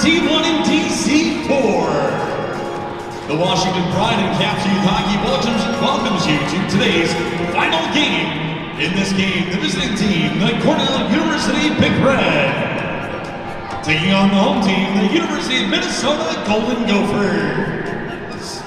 D1 and DC4. The Washington Pride and Caps Youth Hockey welcomes you to today's final game. In this game, the visiting team, the Cornell University Big Red, taking on the home team, the University of Minnesota Golden Gophers.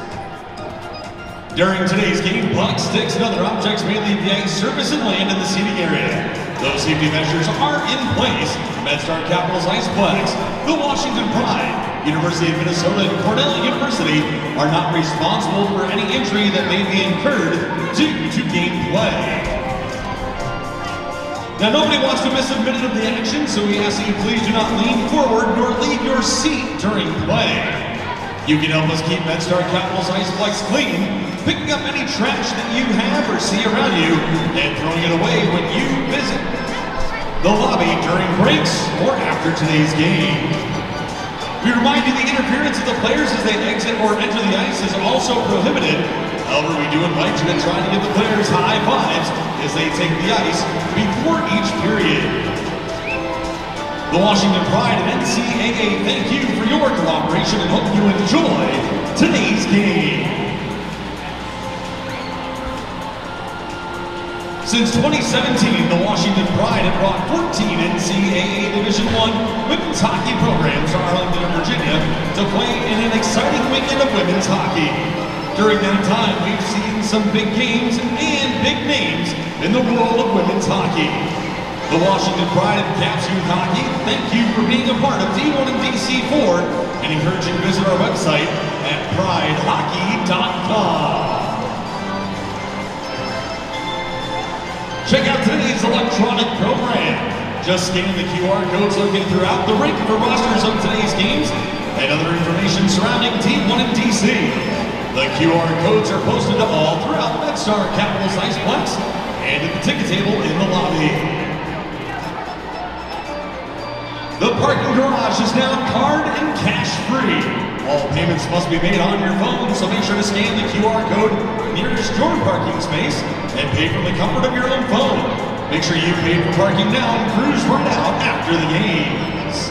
During today's game, pucks, sticks, and other objects may leave the ice, surface, and land in the seating area. Those safety measures are in place. MedStar Capital's Iceplex, the Washington Pride, University of Minnesota, and Cornell University are not responsible for any injury that may be incurred due to game play. Now, nobody wants to miss a minute of the action, so we ask that you please do not lean forward nor leave your seat during play. You can help us keep MedStar Capital's Iceplex clean, picking up any trash that you have or see around you, and throwing it away when you visit the lobby during breaks or after today's game. We remind you the interference of the players as they exit or enter the ice is also prohibited. However, we do invite you to try to give the players high fives as they take the ice before each period. The Washington Pride and NCAA thank you for your cooperation and hope you enjoy today's game. Since 2017, the Washington Pride have brought 14 NCAA Division I women's hockey programs to Arlington, Virginia to play in an exciting weekend of women's hockey. During that time, we've seen some big games and big names in the world of women's hockey. The Washington Pride and Caps Youth Hockey thank you for being a part of D1 and DC4 and encourage you to visit our website at pridehockey.com. Check out today's electronic program. Just scan the QR codes located throughout the rink for rosters of today's games and other information surrounding D1 and DC. The QR codes are posted all throughout MedStar Capital's Iceplex and at the ticket table in the lobby. The parking garage is now card and cash free. All payments must be made on your phone, so make sure to scan the QR code nearest your parking space and pay from the comfort of your own phone. Make sure you pay for parking now and cruise right out after the games.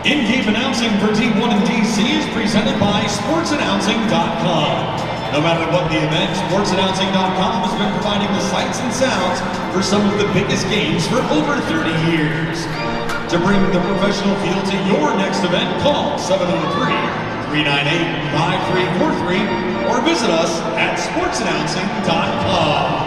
In-game announcing for D1 and DC is presented by sportsannouncing.com. No matter what the event, sportsannouncing.com has been providing the sights and sounds for some of the biggest games for over 30 years. To bring the professional feel to your next event, call 703-398-5343 or visit us at sportsannouncing.com.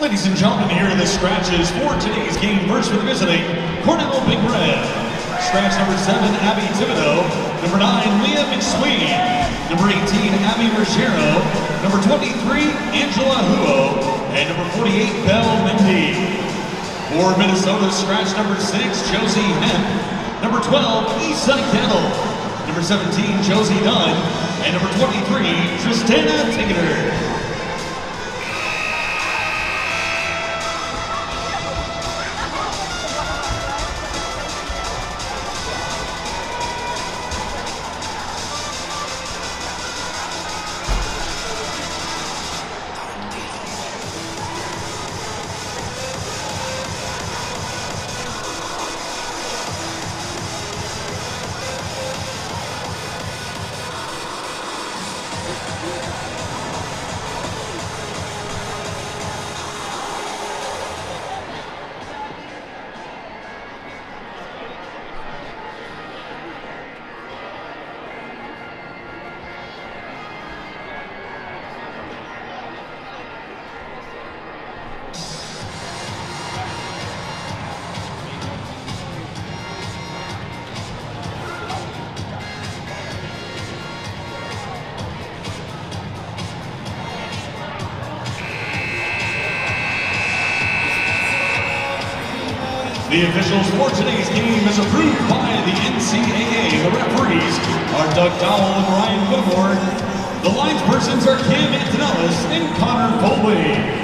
Ladies and gentlemen, here are the scratches for today's game. First for the visiting Cornell Big Red. Scratch number 7, Abby Thibodeau. Number 9, Leah McSween. Number 18, Abby Ruggiero. Number 23, Angela Huo. And number 48, Belle Mendy. For Minnesota, scratch number 6, Josie Hemp. Number 12, Issa Kettle. Number 17, Josie Dunn. And number 23, Tristana Tiggeter. The officials for today's game is approved by the NCAA. The referees are Doug Dowell and Ryan Whitmore. The linespersons are Kim Antonellis and Connor Foley.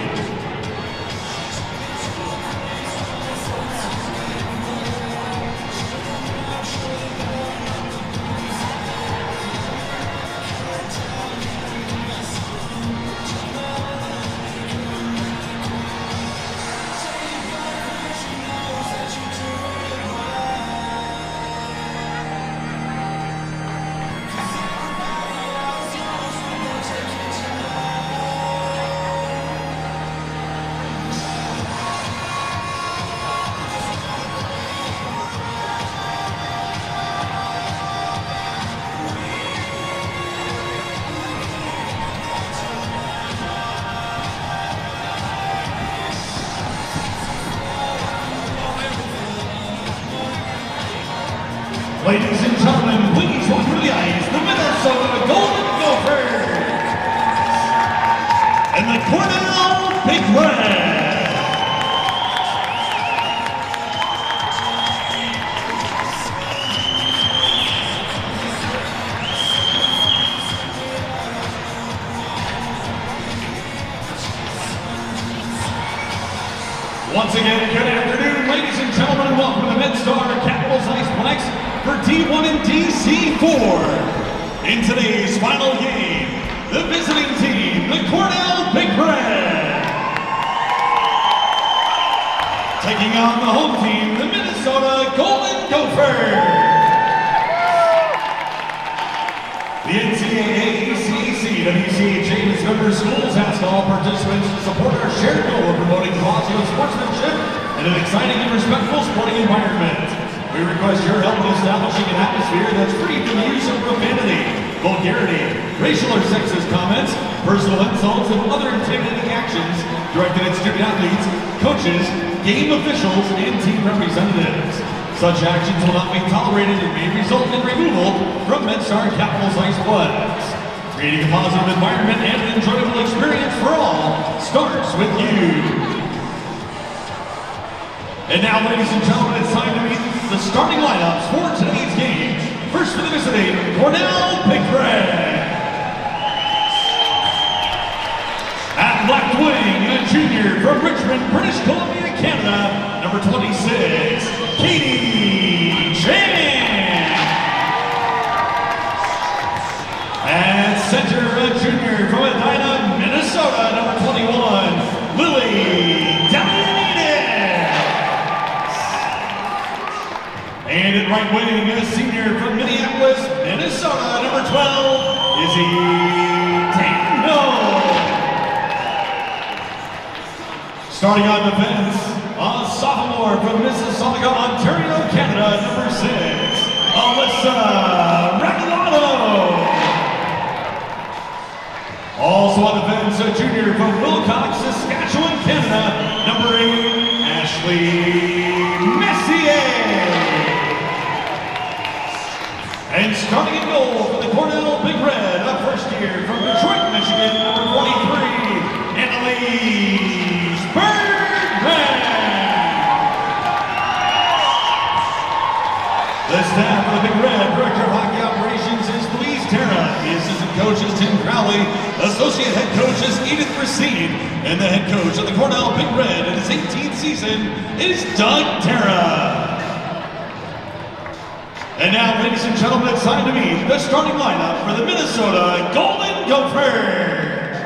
Ladies and gentlemen, please welcome to the ice the Minnesota Golden Gophers and the Cornell Big Red. Once again, good afternoon, ladies and gentlemen, and welcome to the MedStar Capitals Iceplex for D1 and DC4. In today's final game, the visiting team, the Cornell Big Red, taking on the home team, the Minnesota Golden Gophers. The NCAA, ACAC, WCHA, and its member schools ask all participants to support our shared goal of promoting positive sportsmanship and an exciting and respectful sporting environment. We request your help in establishing an atmosphere that's free from the use of profanity, vulgarity, racial or sexist comments, personal insults, and other intimidating actions directed at student athletes, coaches, game officials, and team representatives. Such actions will not be tolerated and may result in removal from MedStar Capitals Iceplex. Creating a positive environment and an enjoyable experience for all starts with you. And now, ladies and gentlemen, it's time to meet the starting lineups for today's game. First for the visiting Cornell Big Red. At left wing, a junior from Richmond, British Columbia, Canada, number 26, Katie Chan. At center, a junior from Edina, Minnesota, number 21, Lily Dalianides. And at right wing, a senior from Minneapolis, Minnesota, number 12, Izzy Dano. Starting on defense, a sophomore from Mississauga, Ontario, Canada, number 6, Alyssa Regalado. Also on defense, a junior from Wilcox, Saskatchewan, Canada, And starting in goal for the Cornell Big Red, a first year from Detroit, Michigan, number 43, Annalise Bergman. The staff of the Big Red, Director of Hockey Operations is Louise Terra. The assistant coach is Tim Crowley. Associate head coach is Edith Racine. And the head coach of the Cornell Big Red in his 18th season is Doug Terra. And now, ladies and gentlemen, it's time to meet the starting lineup for the Minnesota Golden Gophers.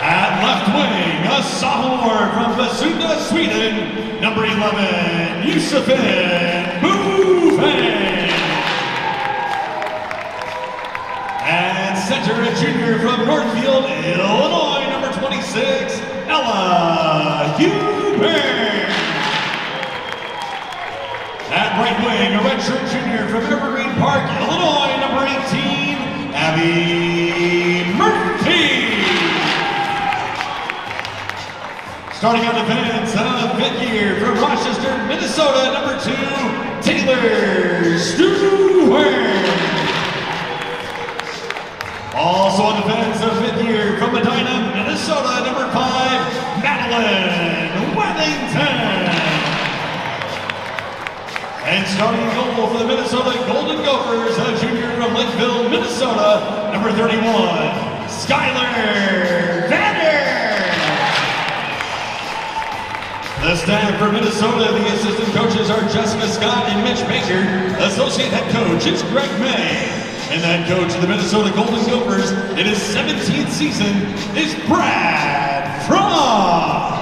At left wing, a sophomore from Basunda, Sweden, number 11, Josefin Buffin. And center, a junior from Northfield, Illinois, number 26, Ella Huber. At right wing, a redshirt junior from Evergreen Park, Illinois, number 18, Abby Murphy. Starting on defense, a fifth year from Rochester, Minnesota, number 2, Taylor Stewart. Also on defense, a fifth year from Medina, Minnesota, number 5, Madeline Wellington. And starting in goal for the Minnesota Golden Gophers, a junior from Lakeville, Minnesota, number 31, Skylar Vander. The staff for Minnesota, the assistant coaches are Jessica Scott and Mitch Baker. Associate head coach is Greg May. And the head coach of the Minnesota Golden Gophers in his 17th season is Brad Frost.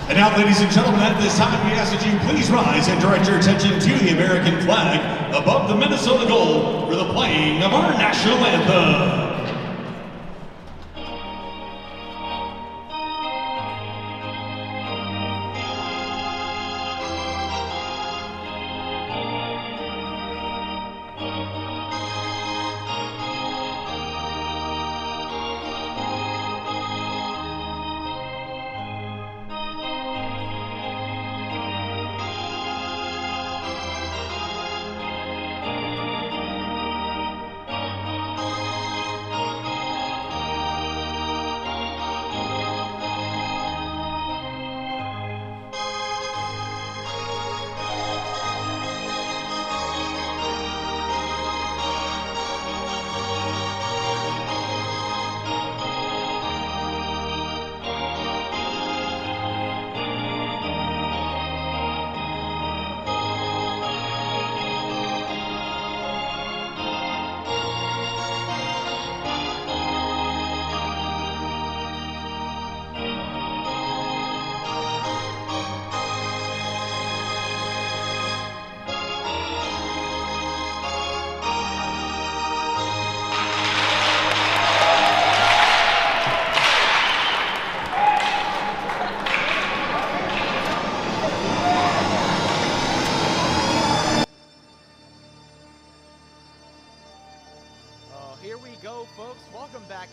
And now, ladies and gentlemen, at this time, we ask that you please rise and direct your attention to the American flag above the Minnesota goal for the playing of our national anthem.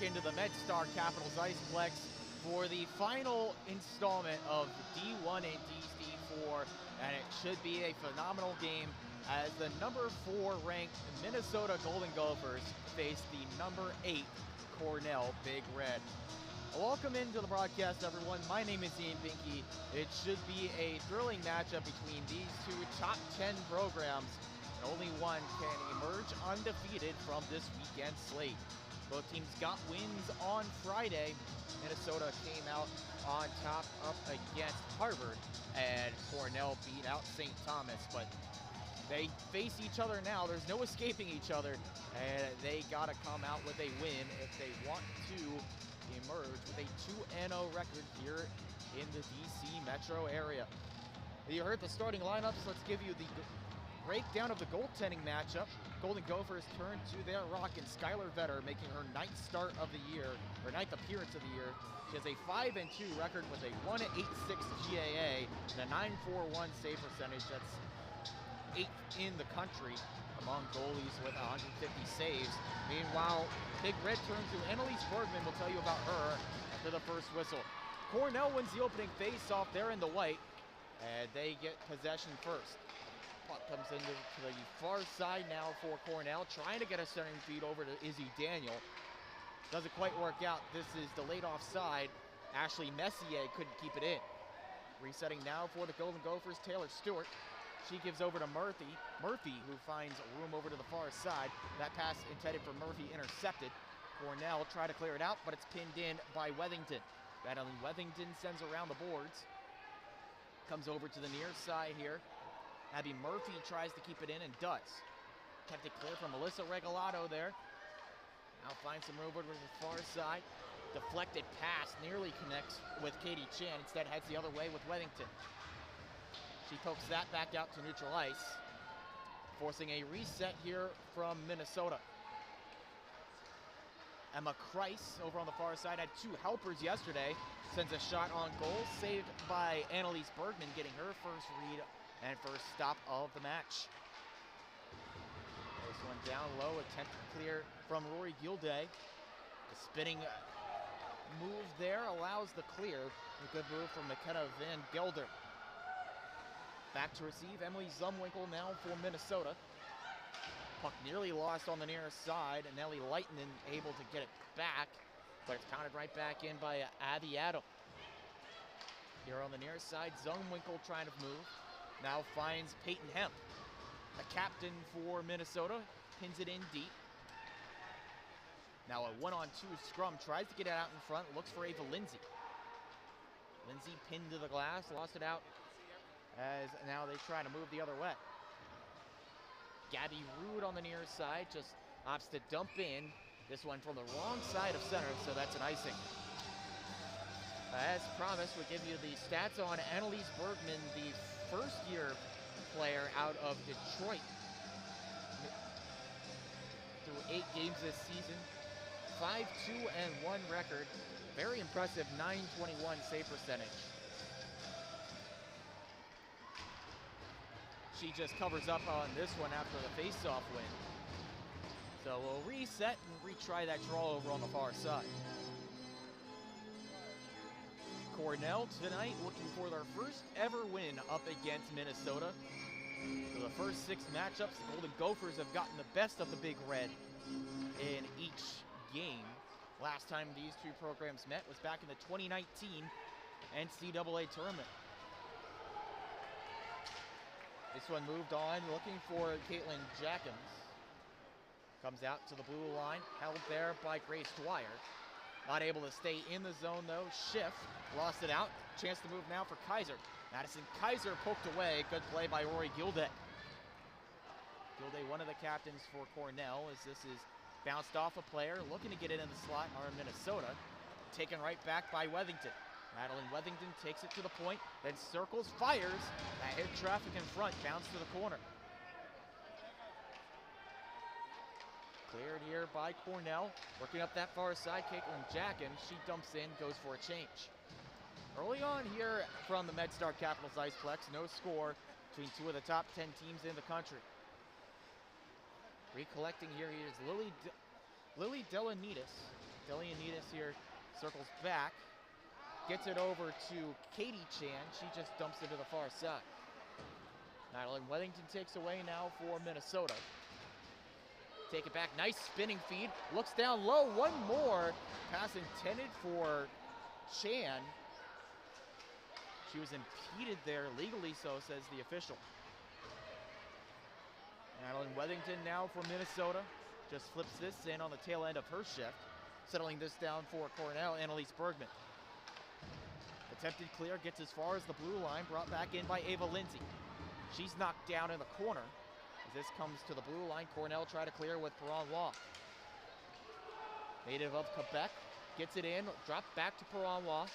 Into the MedStar Capitals Iceplex for the final installment of D1 and D4, and it should be a phenomenal game as the number 4 ranked Minnesota Golden Gophers face the number 8 Cornell Big Red. Welcome into the broadcast, everyone. My name is Ian Binky. It should be a thrilling matchup between these two top 10 programs, and only one can emerge undefeated from this weekend slate. Both teams got wins on Friday. Minnesota came out on top up against Harvard, and Cornell beat out St. Thomas, but they face each other now. There's no escaping each other, and they gotta come out with a win if they want to emerge with a 2-0 record here in the DC metro area. You heard the starting lineups. Let's give you the breakdown of the goaltending matchup. Golden Gophers turn to their rock in Skylar Vetter, making her 9th start of the year, or 9th appearance of the year. She has a 5-2 record with a 1.86 GAA and a 9.41 save percentage. That's 8th in the country among goalies with 150 saves. Meanwhile, Big Red turns to Annalise Bergman. We'll tell you about her after the first whistle. Cornell wins the opening face-off there in the white. And they get possession first. Puck comes into the far side now for Cornell, trying to get a centering feed over to Izzy Daniel. Doesn't quite work out. This is delayed offside. Ashley Messier couldn't keep it in. Resetting now for the Golden Gophers, Taylor Stewart. She gives over to Murphy. Murphy, who finds room over to the far side. That pass intended for Murphy, intercepted. Cornell tried to clear it out, but it's pinned in by Wethington. Madeline Wethington sends around the boards. Comes over to the near side here. Abby Murphy tries to keep it in and does. Kept it clear from Melissa Regalado there. Now finds some room over to the far side. Deflected pass nearly connects with Katie Chan. Instead heads the other way with Wethington. She pokes that back out to neutral ice, forcing a reset here from Minnesota. Emma Kreis over on the far side had 2 helpers yesterday. Sends a shot on goal, saved by Annalise Bergman, getting her first read and first stop of the match. This one down low, attempt to clear from Rory Gilday. The spinning move there allows the clear. A good move from McKenna Van Gelder. Back to receive, Emily Zumwinkle now for Minnesota. Puck nearly lost on the near side, and Nellie Leitonen able to get it back, but it's pounded right back in by Abby Adam. Here on the near side, Zumwinkle trying to move. Now finds Peyton Hemp. The captain for Minnesota pins it in deep. Now a 1-on-2 scrum, tries to get it out in front, looks for Ava Lindsay. Lindsay pinned to the glass, lost it out as now they try to move the other way. Gabby Rude on the near side just opts to dump in. This one from the wrong side of center, so that's an icing. As promised, we'll give you the stats on Annalise Bergman, the first-year player out of Detroit. Through 8 games this season, 5-2-1 record. Very impressive .921 save percentage. She just covers up on this one after the face-off win. So we'll reset and retry that draw over on the far side. Cornell tonight looking for their first ever win up against Minnesota. For the first 6 matchups, the Golden Gophers have gotten the best of the Big Red in each game. Last time these 2 programs met was back in the 2019 NCAA tournament. This one moved on, looking for Caitlin Jackins. Comes out to the blue line, held there by Grace Dwyer. Not able to stay in the zone though. Schiff lost it out. Chance to move now for Kaiser. Madison Kaiser poked away. Good play by Rory Gilday. Gilday, one of the captains for Cornell, as this is bounced off a player looking to get it in the slot are Minnesota. Taken right back by Wethington. Madeline Wethington takes it to the point, then circles, fires. That hit traffic in front, bounced to the corner. Cleared here by Cornell. Working up that far side, Caitlin Jackins. She dumps in, goes for a change. Early on here from the MedStar Capitals Iceplex, no score between 2 of the top 10 teams in the country. Recollecting here is Lily Delanides. Delanides here circles back. Gets it over to Katie Chan. She just dumps it to the far side. Madeline Wethington takes away now for Minnesota. Take it back, nice spinning feed. Looks down low, one more. Pass intended for Chan. She was impeded there, legally so, says the official. Madeline Wethington now for Minnesota. Just flips this in on the tail end of her shift. Settling this down for Cornell, Annalise Bergman. Attempted clear, gets as far as the blue line, brought back in by Ava Lindsay. She's knocked down in the corner. As this comes to the blue line, Cornell try to clear with Perron-Waugh. Native of Quebec, gets it in, dropped back to Perron-Waugh.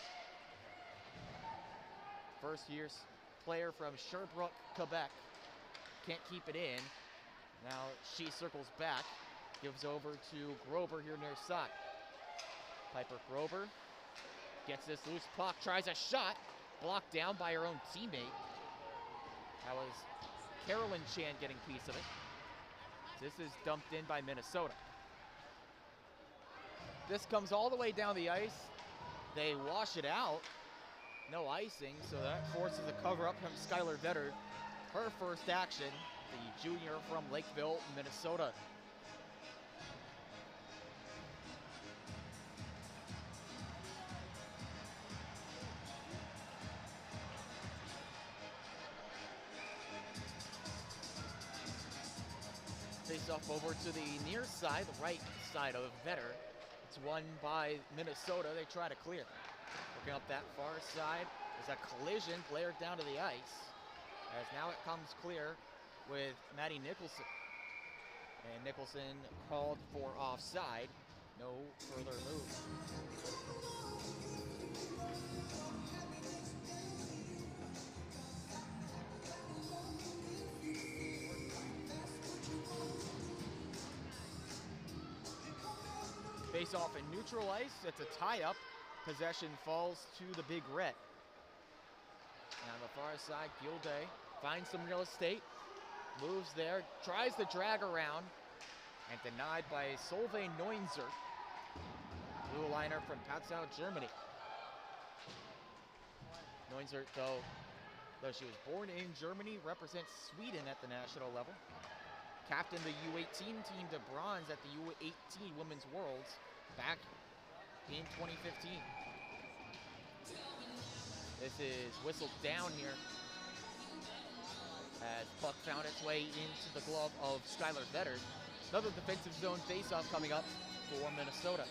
First year's player from Sherbrooke, Quebec. Can't keep it in. Now she circles back, gives over to Grover here near side. Piper Grover gets this loose puck, tries a shot, blocked down by her own teammate. That was Carolyn Chan getting a piece of it. This is dumped in by Minnesota. This comes all the way down the ice. They wash it out. no icing, so that forces a cover up from Skylar Vetter. Her first action, the junior from Lakeville, Minnesota. Face off over to the near side, the right side of Vetter. It's won by Minnesota. They try to clear. Looking up that far side, there's a collision, player down to the ice. As now it comes clear with Maddie Nicholson. And Nicholson called for offside. No further move. Face off in neutral ice. It's a tie-up. Possession falls to the Big Red. And on the far side, Gilday finds some real estate. Moves there. Tries to drag around. And denied by Solveig Neunzer. Blue liner from Patzau, Germany. Neunzer, though she was born in Germany, represents Sweden at the national level. Captained the U18 team to bronze at the U18 Women's Worlds back in 2015. This is whistled down here as puck found its way into the glove of Skylar Vetter. Another defensive zone faceoff coming up for Minnesota.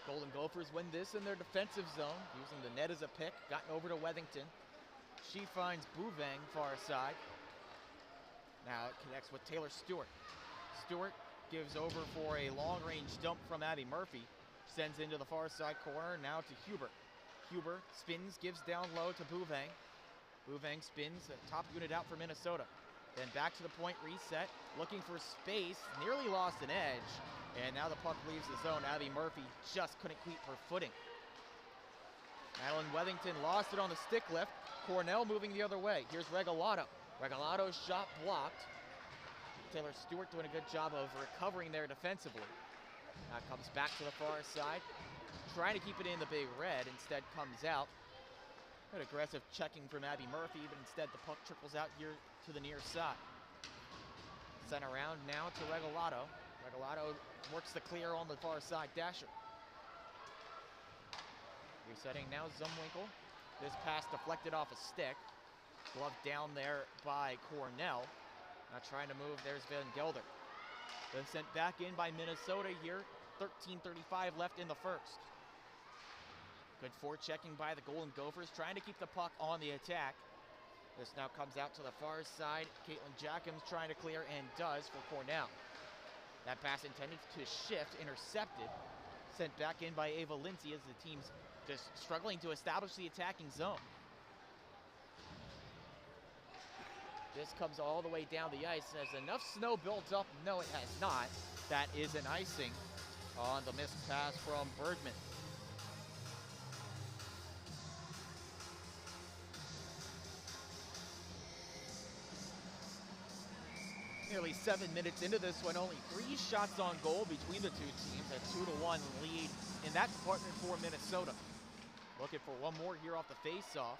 Golden Gophers win this in their defensive zone, using the net as a pick, gotten over to Wethington. She finds Bouvang far side. Now it connects with Taylor Stewart. Stewart gives over for a long-range dump from Abby Murphy. Sends into the far side corner, now to Huber. Huber spins, gives down low to Bouvang. Bouvang spins, top unit out for Minnesota. Then back to the point, reset, looking for space, nearly lost an edge. And now the puck leaves the zone. Abby Murphy just couldn't keep her footing. Madeline Wethington lost it on the stick lift. Cornell moving the other way. Here's Regalado. Regalato's shot blocked. Taylor Stewart doing a good job of recovering there defensively. Now comes back to the far side. Trying to keep it in the Big Red. Instead comes out. Good aggressive checking from Abby Murphy, but instead the puck trickles out here to the near side. Sent around now to Regalado. Regalado works the clear on the far side dasher. Resetting now Zumwinkle. This pass deflected off a stick. Gloved down there by Cornell. Now trying to move, there's Van Gelder. Then sent back in by Minnesota here. 13:35 left in the first. Good forechecking by the Golden Gophers, trying to keep the puck on the attack. This now comes out to the far side. Caitlin Jackams trying to clear and does for Cornell. That pass intended to shift, intercepted. Sent back in by Ava Lindsay as the team's just struggling to establish the attacking zone. This comes all the way down the ice. Has enough snow built up? No, it has not. That is an icing on the missed pass from Bergman. Nearly 7 minutes into this one, only 3 shots on goal between the two teams. A 2-1 lead in that department for Minnesota. Looking for one more here off the face-off.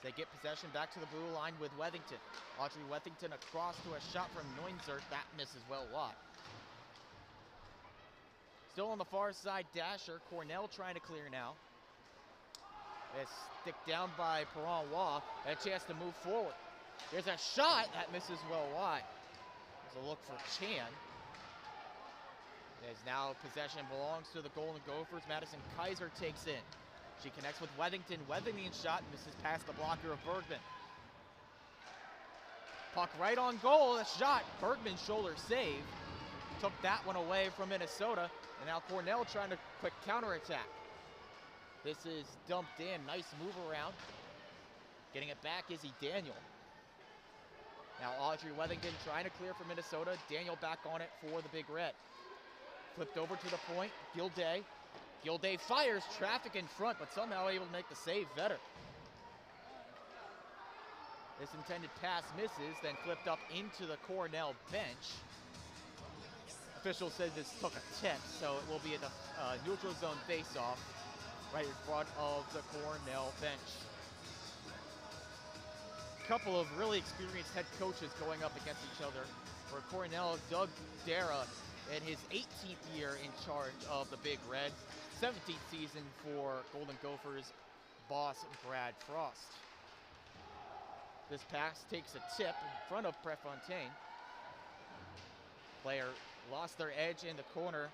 They get possession back to the blue line with Wethington. Audrey Wethington across to a shot from Neunzer. That misses well wide. Still on the far side, Dasher. Cornell trying to clear now. It's stick down by Perron-Waugh. A chance to move forward. There's a shot that misses well wide. There's a look for Chan. As now possession belongs to the Golden Gophers. Madison Kaiser takes in. She connects with Wethington. Wethington shot misses past the blocker of Bergman. Puck right on goal. A shot. Bergman's shoulder save. Took that one away from Minnesota. And now Cornell trying to quick counterattack. This is dumped in. Nice move around. Getting it back, Izzy Daniel. Now Audrey Wethington trying to clear for Minnesota. Daniel back on it for the Big Red. Flipped over to the point. Gilday. Gilday fires, traffic in front, but somehow able to make the save better. This intended pass misses, then flipped up into the Cornell bench. Official said this took a tip, so it will be a neutral zone face-off right in front of the Cornell bench. A couple of really experienced head coaches going up against each other. For Cornell, Doug Dara in his 18th year in charge of the Big Red, 17th season for Golden Gophers boss Brad Frost. This pass takes a tip in front of Prefontaine. Player lost their edge in the corner.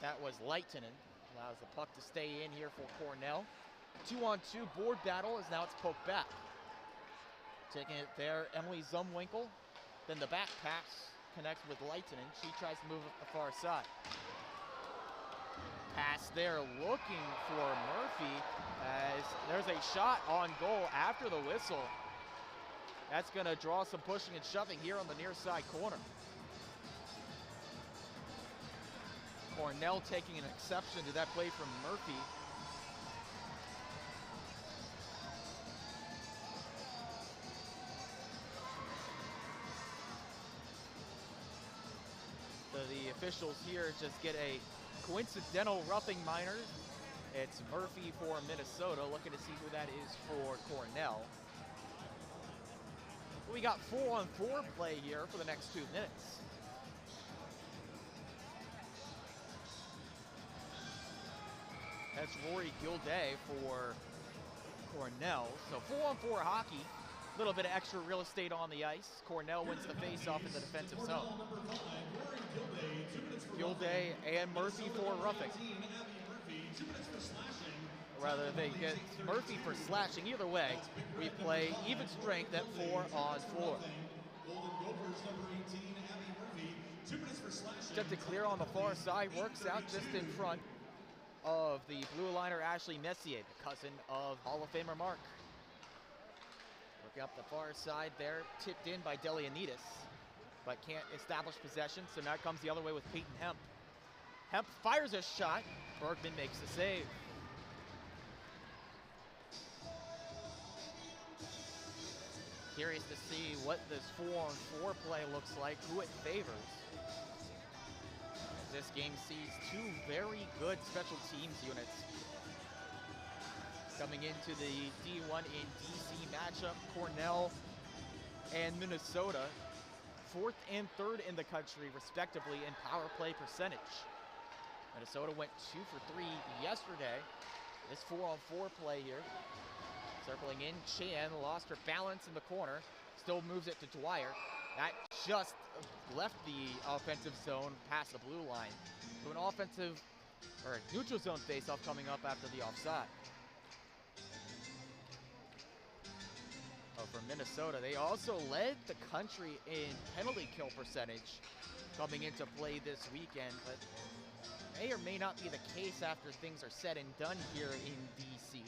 That was Leitinen. Allows the puck to stay in here for Cornell. 2-on-2 board battle as now it's poked back. Taking it there, Emily Zumwinkle. Then the back pass connects with Leitinen. She tries to move up the far side. Pass there looking for Murphy as there's a shot on goal after the whistle. That's going to draw some pushing and shoving here on the near side corner. Cornell taking an exception to that play from Murphy. So the officials here just get a coincidental roughing minor. It's Murphy for Minnesota, looking to see who that is for Cornell. We got 4-on-4 play here for the next 2 minutes. That's Rory Gilday for Cornell. So 4-on-4 hockey, a little bit of extra real estate on the ice. Cornell wins the face-off in the defensive zone. Gilday and Murphy for roughing. Rather, they get Murphy for slashing. Either way, we play even strength at 4-on-4. Just to clear on the far side, works out just in front of the blue liner Ashley Messier, the cousin of Hall of Famer Mark. Working up the far side there, tipped in by Delianides, but can't establish possession, so now it comes the other way with Peyton Hemp. Hemp fires a shot, Bergman makes the save. Curious to see what this 4-on-4 play looks like, who it favors. This game sees two very good special teams units coming into the D1 in DC matchup. Cornell and Minnesota, 4th and 3rd in the country, respectively, in power play percentage. Minnesota went 2 for 3 yesterday. This 4-on-4 play here. Circling in, Chan lost her balance in the corner, still moves it to Dwyer. That just left the offensive zone past the blue line to an offensive, or a neutral zone faceoff coming up after the offside. Oh, for Minnesota, they also led the country in penalty kill percentage coming into play this weekend, but may or may not be the case after things are said and done here in DC,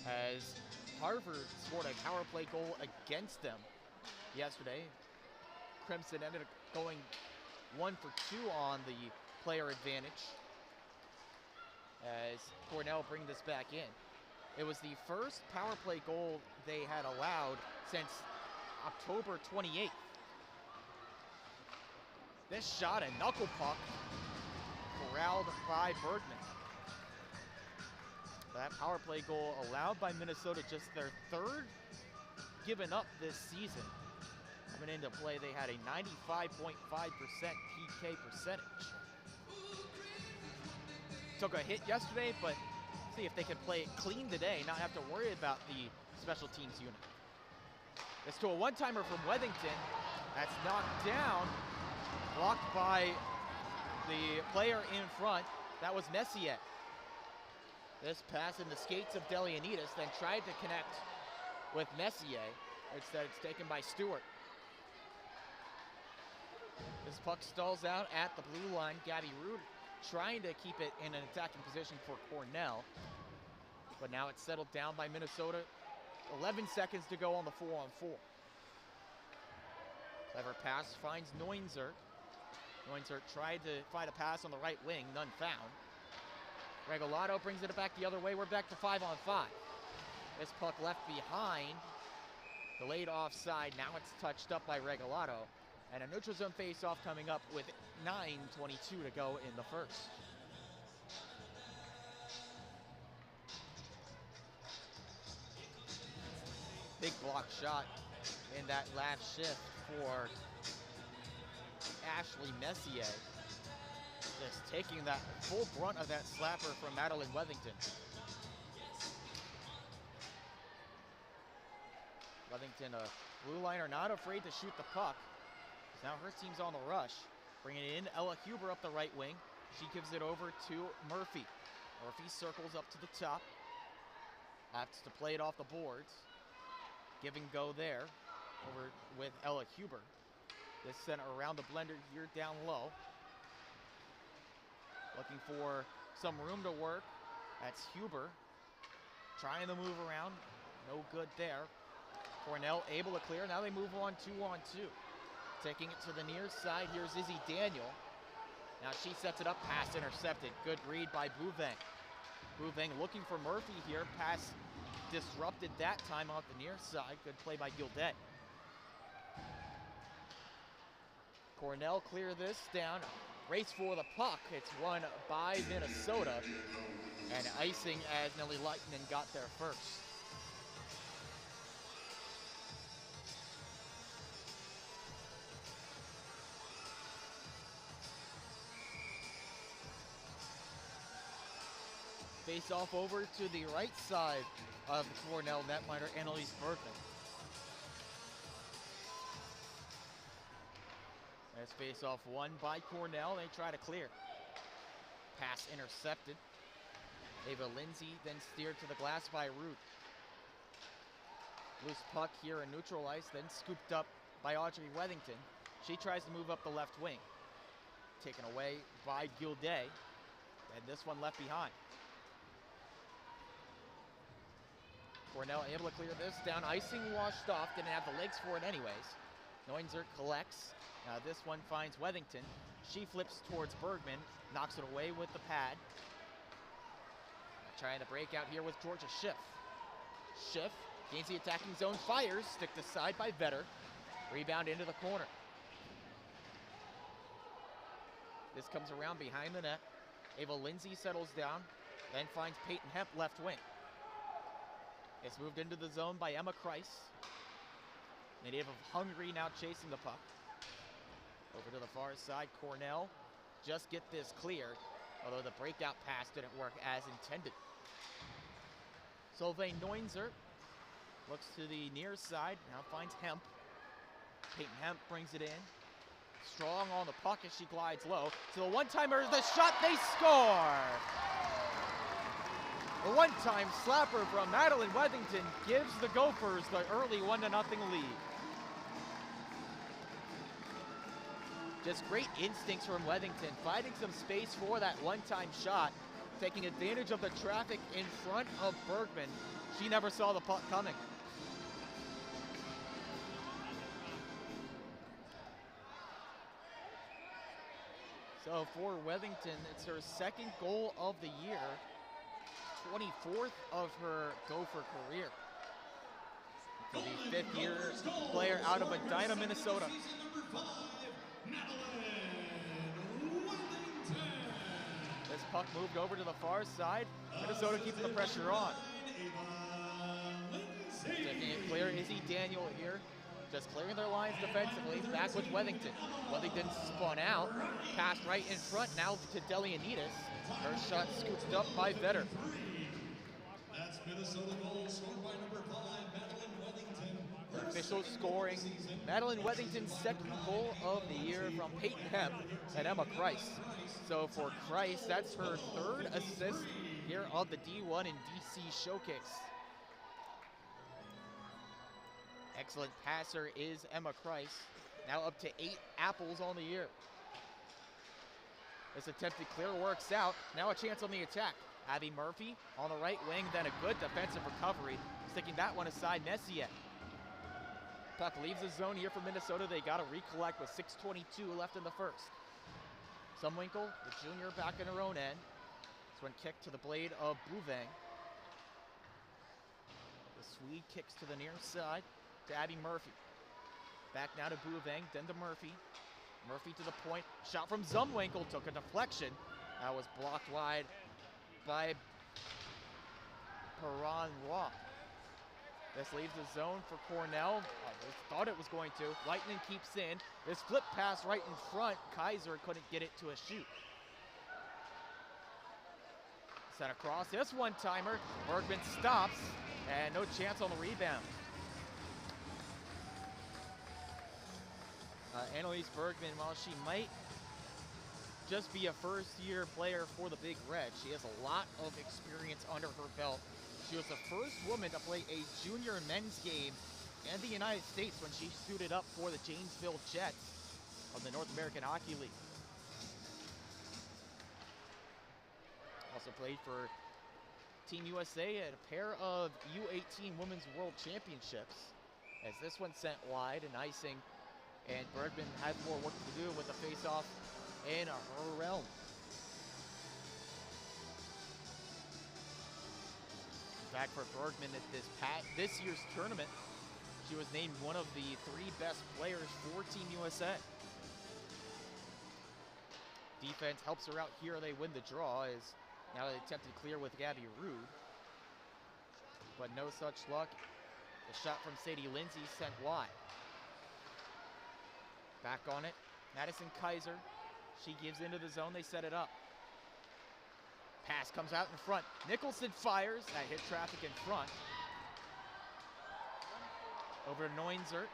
as Harvard scored a power play goal against them yesterday. Crimson ended up going 1 for 2 on the player advantage as Cornell bring this back in. It was the first power play goal they had allowed since October 28th. This shot, a knuckle puck, corralled by Bergman. That power play goal allowed by Minnesota, just their 3rd given up this season. Coming into play, they had a 95.5% PK percentage. Took a hit yesterday, but see if they can play it clean today, not have to worry about the special teams unit. This to a one-timer from Wethington. That's knocked down, blocked by the player in front. That was Messier. This pass in the skates of Delianides, then tried to connect with Messier. Instead, it's taken by Stewart. This puck stalls out at the blue line. Gabby Rude trying to keep it in an attacking position for Cornell. But now it's settled down by Minnesota. 11 seconds to go on the 4-on-4. Clever pass finds Neunzer. Neunzer tried to find a pass on the right wing, none found. Regalado brings it back the other way. We're back to 5-on-5. This puck left behind Delayed offside, now it's touched up by Regalado. And a neutral zone face-off coming up with 9:22 to go in the first. Big block shot in that last shift for Ashley Messier. Just taking that full brunt of that slapper from Madeline Wethington. Wethington, a blue liner, not afraid to shoot the puck. Now her team's on the rush. Bringing it in, Ella Huber up the right wing. She gives it over to Murphy. Murphy circles up to the top. Opts to play it off the boards. Give and go there over with Ella Huber. This center around the blender here down low. Looking for some room to work. That's Huber. Trying to move around. No good there. Cornell able to clear. Now they move on 2-on-2. Taking it to the near side. Here's Izzy Daniel. Now she sets it up. Pass intercepted. Good read by Bouveng. Bouveng looking for Murphy here. Pass disrupted that time off the near side. Good play by Gildet. Cornell clear this down. Race for the puck. It's won by Minnesota. And icing as Nelly Lightnin got there first. Face off over to the right side of the Cornell netminder, Annalise Bergman. As face off won by Cornell, they try to clear. Pass intercepted. Ava Lindsay then steered to the glass by Root. Loose puck here in neutral ice, then scooped up by Audrey Wethington. She tries to move up the left wing. Taken away by Gildet, and this one left behind. Cornell able to clear this down. Icing washed off. Didn't have the legs for it anyways. Neunzer collects. Now this one finds Wethington. She flips towards Bergman. Knocks it away with the pad. Trying to break out here with Georgia Schiff. Schiff gains the attacking zone. Fires. Sticked aside by Vetter. Rebound into the corner. This comes around behind the net. Ava Lindsay settles down. Then finds Peyton Hemp left wing. It's moved into the zone by Emma Kreis. Native of Hungary now chasing the puck. Over to the far side, Cornell just get this cleared, although the breakout pass didn't work as intended. Solveig Neunzer looks to the near side, now finds Hemp. Peyton Hemp brings it in. Strong on the puck as she glides low. To the one-timer, the shot, they score! The one-time slapper from Madeline Wethington gives the Gophers the early 1-0 lead. Just great instincts from Wethington, finding some space for that one-time shot, taking advantage of the traffic in front of Bergman. She never saw the puck coming. So for Wethington, it's her second goal of the year. 24th of her Gopher career. For the fifth-year player out of Medina, Minnesota. This puck moved over to the far side. Minnesota keeping the pressure on. Taking it clear, Izzy Daniel here. Just clearing their lines defensively. Back with Wethington. Wethington spun out. Passed right in front now to Delianides. Her shot scooped up by Vetter. That's Minnesota goal scored by number 5, Madeline Wethington. Official scoring. Madeline Wethington's second goal of the year from Peyton Hemp and Emma Kreis. So for Kreis, that's her third assist here of the D1 and DC showcase. Excellent passer is Emma Kreis. Now up to 8 apples on the year. This attempted clear works out. Now a chance on the attack. Abby Murphy on the right wing, then a good defensive recovery. Sticking that one aside, Messier. Puck leaves the zone here for Minnesota. They got to recollect with 6:22 left in the first. Sumwinkle, the junior, back in her own end. This one kicked to the blade of Bouveng. The Swede kicks to the near side. to Abby Murphy. Back now to Bouveng, then to Murphy. Murphy to the point. Shot from Zumwinkle, took a deflection. That was blocked wide by Perron Roy. This leaves the zone for Cornell. They thought it was going to. Lightning keeps in. This flip pass right in front. Kaiser couldn't get it to a shoot. Sent across. This one-timer. Bergman stops, and no chance on the rebound. Annalise Bergman, while she might just be a first-year player for the Big Red, she has a lot of experience under her belt. She was the first woman to play a junior men's game in the United States when she suited up for the Janesville Jets of the North American Hockey League. Also played for Team USA at a pair of U18 Women's World Championships. As this one sent wide and icing, and Bergman has more work to do with the face-off in her realm. In fact, for Bergman at this year's tournament, she was named one of the 3 best players for Team USA. Defense helps her out here. They win the draw as now they attempted clear with Gabby Rude, but no such luck. The shot from Sadie Lindsay sent wide. Back on it, Madison Kaiser. She gives into the zone, they set it up. Pass comes out in front. Nicholson fires, that hit traffic in front. Over to Neunzert.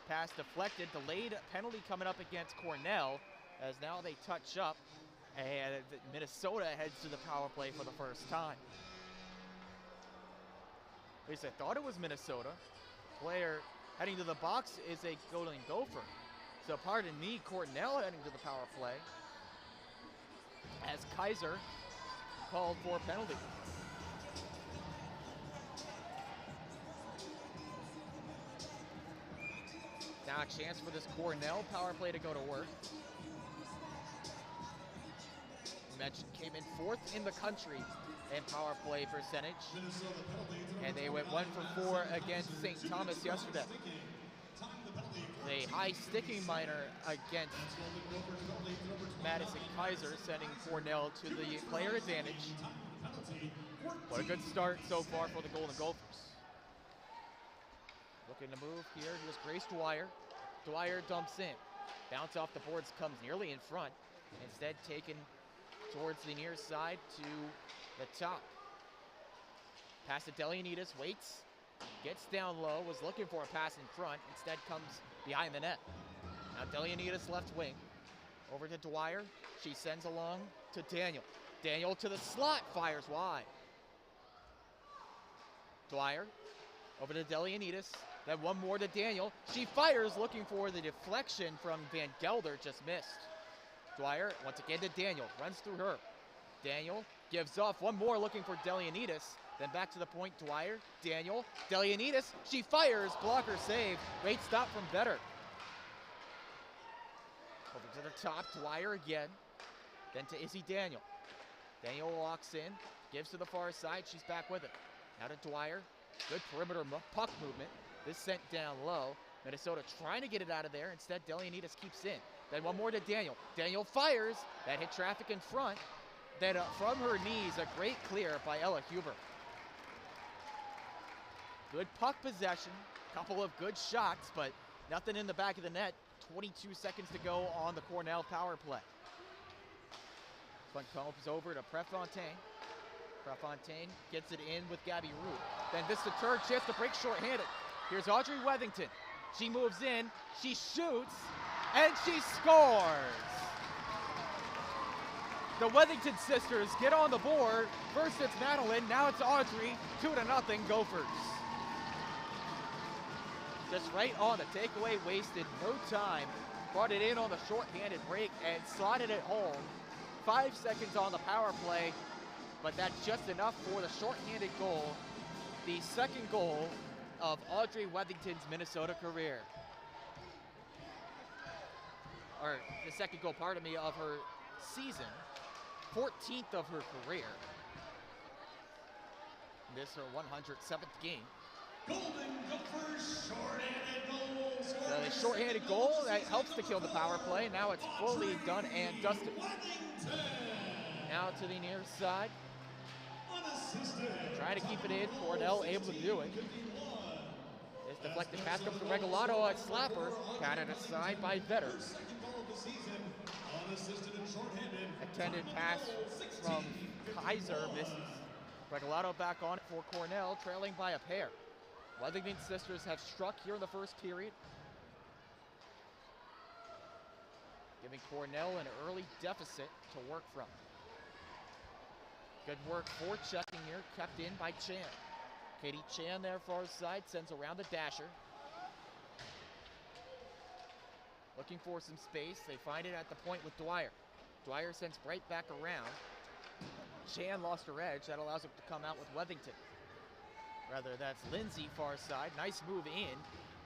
Pass deflected, delayed penalty coming up against Cornell, as now they touch up, and Minnesota heads to the power play for the first time. At least I thought it was Minnesota. Player heading to the box is a Golden Gopher. So pardon me, Cornell heading to the power play as Kaiser called for a penalty. Now a chance for this Cornell power play to go to work. We mentioned came in 4th in the country in power play percentage, and they went 1 for 4 against St. Thomas yesterday. A high sticking minor against Madison Kaiser, sending Cornell to the player advantage. What a good start so far for the Golden Gophers. Looking to move here. Here's Grace Dwyer. Dwyer dumps in. Bounce off the boards, comes nearly in front. Instead taken towards the near side to the top. Pass to Delianides, waits. Gets down low, was looking for a pass in front, instead comes behind the net. Now Delianides left wing, over to Dwyer. She sends along to Daniel. Daniel to the slot, fires wide. Dwyer, over to Delianides, then one more to Daniel. She fires, looking for the deflection from Van Gelder, just missed. Dwyer, once again to Daniel, runs through her. Daniel gives off, one more looking for Delianides. Then back to the point, Dwyer, Daniel, Delianides, she fires, blocker save, great stop from Better. Over to the top, Dwyer again, then to Izzy Daniel. Daniel walks in, gives to the far side, she's back with it. Now to Dwyer, good perimeter puck movement, this sent down low. Minnesota trying to get it out of there, instead Delianides keeps in. Then one more to Daniel, Daniel fires, that hit traffic in front. Then from her knees, a great clear by Ella Huber. Good puck possession, couple of good shots, but nothing in the back of the net. 22 seconds to go on the Cornell power play. This one comes over to Prefontaine. Prefontaine gets it in with Gabby Rude. Then this is the third chance to break shorthanded. Here's Audrey Wethington. She moves in, she shoots, and she scores! The Wethington sisters get on the board. First it's Madeline, now it's Audrey. 2-0 Gophers. Just right on the takeaway, wasted no time. Brought it in on the shorthanded break and slotted it home. 5 seconds on the power play, but that's just enough for the shorthanded goal. The second goal of Audrey Wethington's Minnesota career. Or the second goal, pardon me, of her season. 14th of her career. This is her 107th game. Golden Gophers short-handed goal. So the short-handed goal, that helps to kill the power play. Now it's fully done and dusted. Now to the near side. Trying to keep it in. Cornell able to do it. This deflected pass comes from Regalado at slapper. Counted aside by Vetter. Attended pass from Kaiser misses. Regalado back on it for Cornell, trailing by a pair. Weathington sisters have struck here in the first period, giving Cornell an early deficit to work from. Good work for checking here, kept in by Chan. Katie Chan there far side, sends around the dasher. Looking for some space, they find it at the point with Dwyer. Dwyer sends right back around. Chan lost her edge, that allows her to come out with Weathington. Rather, that's Lindsay far side, nice move in.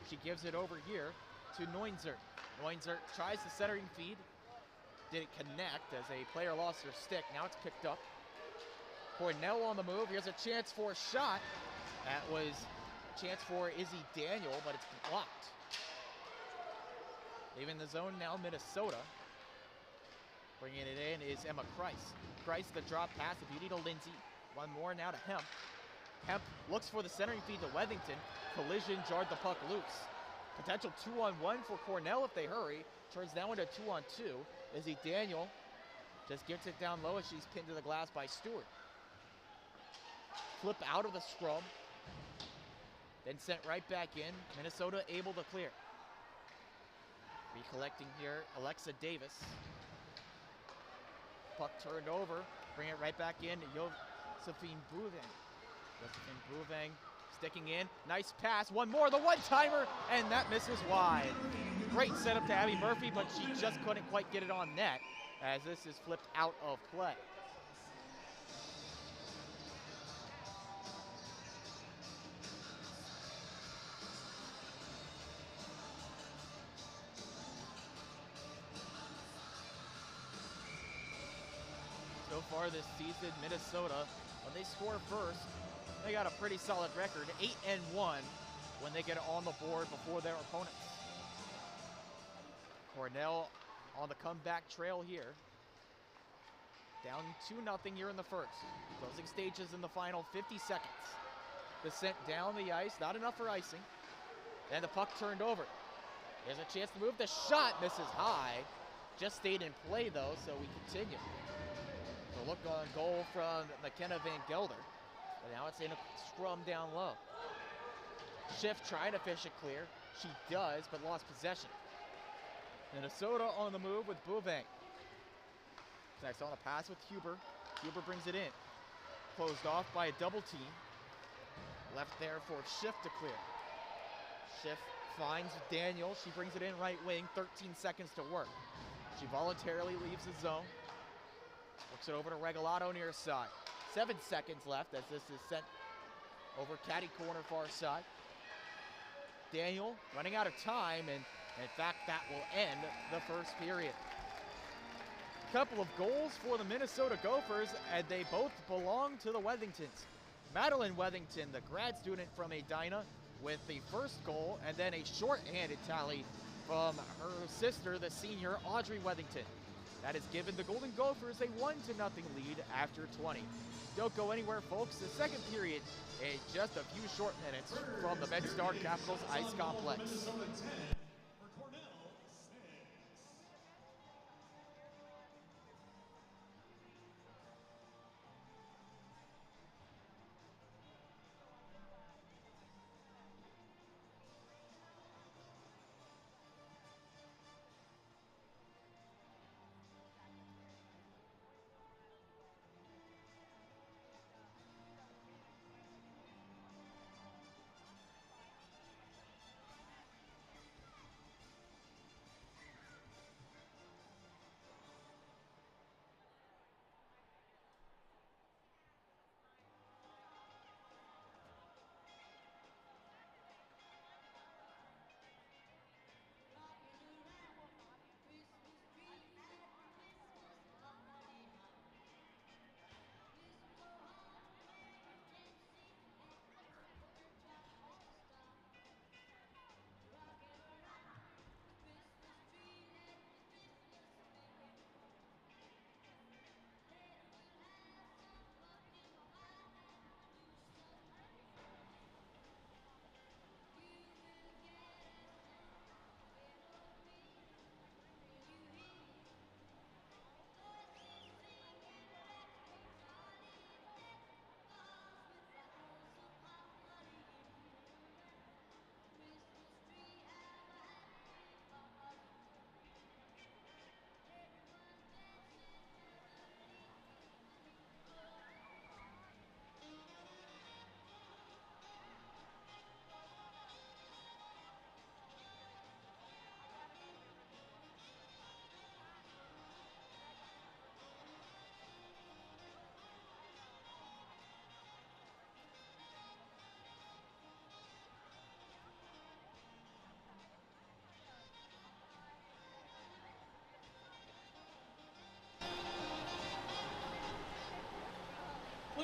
She gives it over here to Neunzer. Neunzer tries the centering feed, didn't connect as a player lost her stick, now it's picked up. Cornell on the move, here's a chance for a shot. That was a chance for Izzy Daniel, but it's blocked. Leaving the zone now, Minnesota. Bringing it in is Emma Kreis. Kreis, the drop pass, a beauty to Lindsay. One more now to Hemp. Hemp looks for the centering feed to Weathington. Collision jarred the puck loose. Potential 2-on-1 for Cornell if they hurry. Turns now into 2-on-2. Izzy Daniel just gets it down low as she's pinned to the glass by Stewart. Flip out of the scrum. Then sent right back in. Minnesota able to clear. Recollecting here, Alexa Davis. Puck turned over. Bring it right back in to Josephine Bouvang. Josephine Bouvang sticking in. Nice pass. One more, the one-timer, and that misses wide. Great setup to Abby Murphy, but she just couldn't quite get it on net as this is flipped out of play. So far this season, Minnesota, when they score first, they got a pretty solid record, 8-1 when they get on the board before their opponents. Cornell on the comeback trail here. Down 2-0 here in the first. Closing stages in the final 50 seconds. Descent down the ice, not enough for icing. And the puck turned over. There's a chance to move. The shot misses high. Just stayed in play though, so we continue. The look on goal from McKenna Van Gelder. But now it's in a scrum down low. Schiff trying to fish it clear. She does, but lost possession. Minnesota on the move with Bouvang. Next on a pass with Huber. Huber brings it in. Closed off by a double team. Left there for Schiff to clear. Schiff finds Daniel. She brings it in right wing. 13 seconds to work. She voluntarily leaves the zone. Works it over to Regalado near side. 7 seconds left as this is sent over caddy corner far side. Daniel running out of time, and in fact that will end the first period. A couple of goals for the Minnesota Gophers, and they both belong to the Weathingtons. Madeline Weathington, the grad student from Edina, with the first goal, and then a short-handed tally from her sister, the senior Audrey Weathington. That has given the Golden Gophers a 1-0 lead after 20. Don't go anywhere, folks. The second period in just a few short minutes from the MedStar Capitals Ice Complex.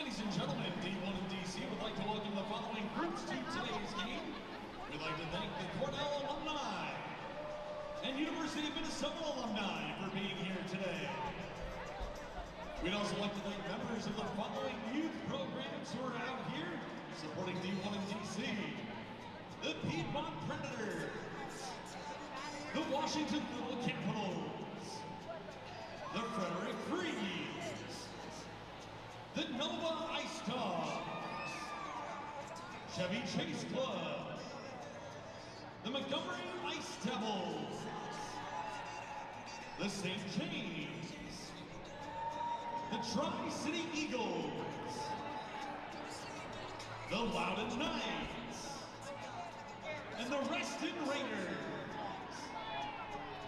Ladies and gentlemen, D1 and DC would like to welcome the following groups to today's game. We'd like to thank the Cornell alumni and University of Minnesota alumni for being here today. We'd also like to thank members of the following youth programs who are out here supporting D1 and DC. The Piedmont Predators, the Washington Little Capitals, the Frederick Freeze, the Nova Ice Dogs, Chevy Chase Club, the Montgomery Ice Devils, the St. James, the Tri-City Eagles, the Loudon Knights, and the Reston Raiders.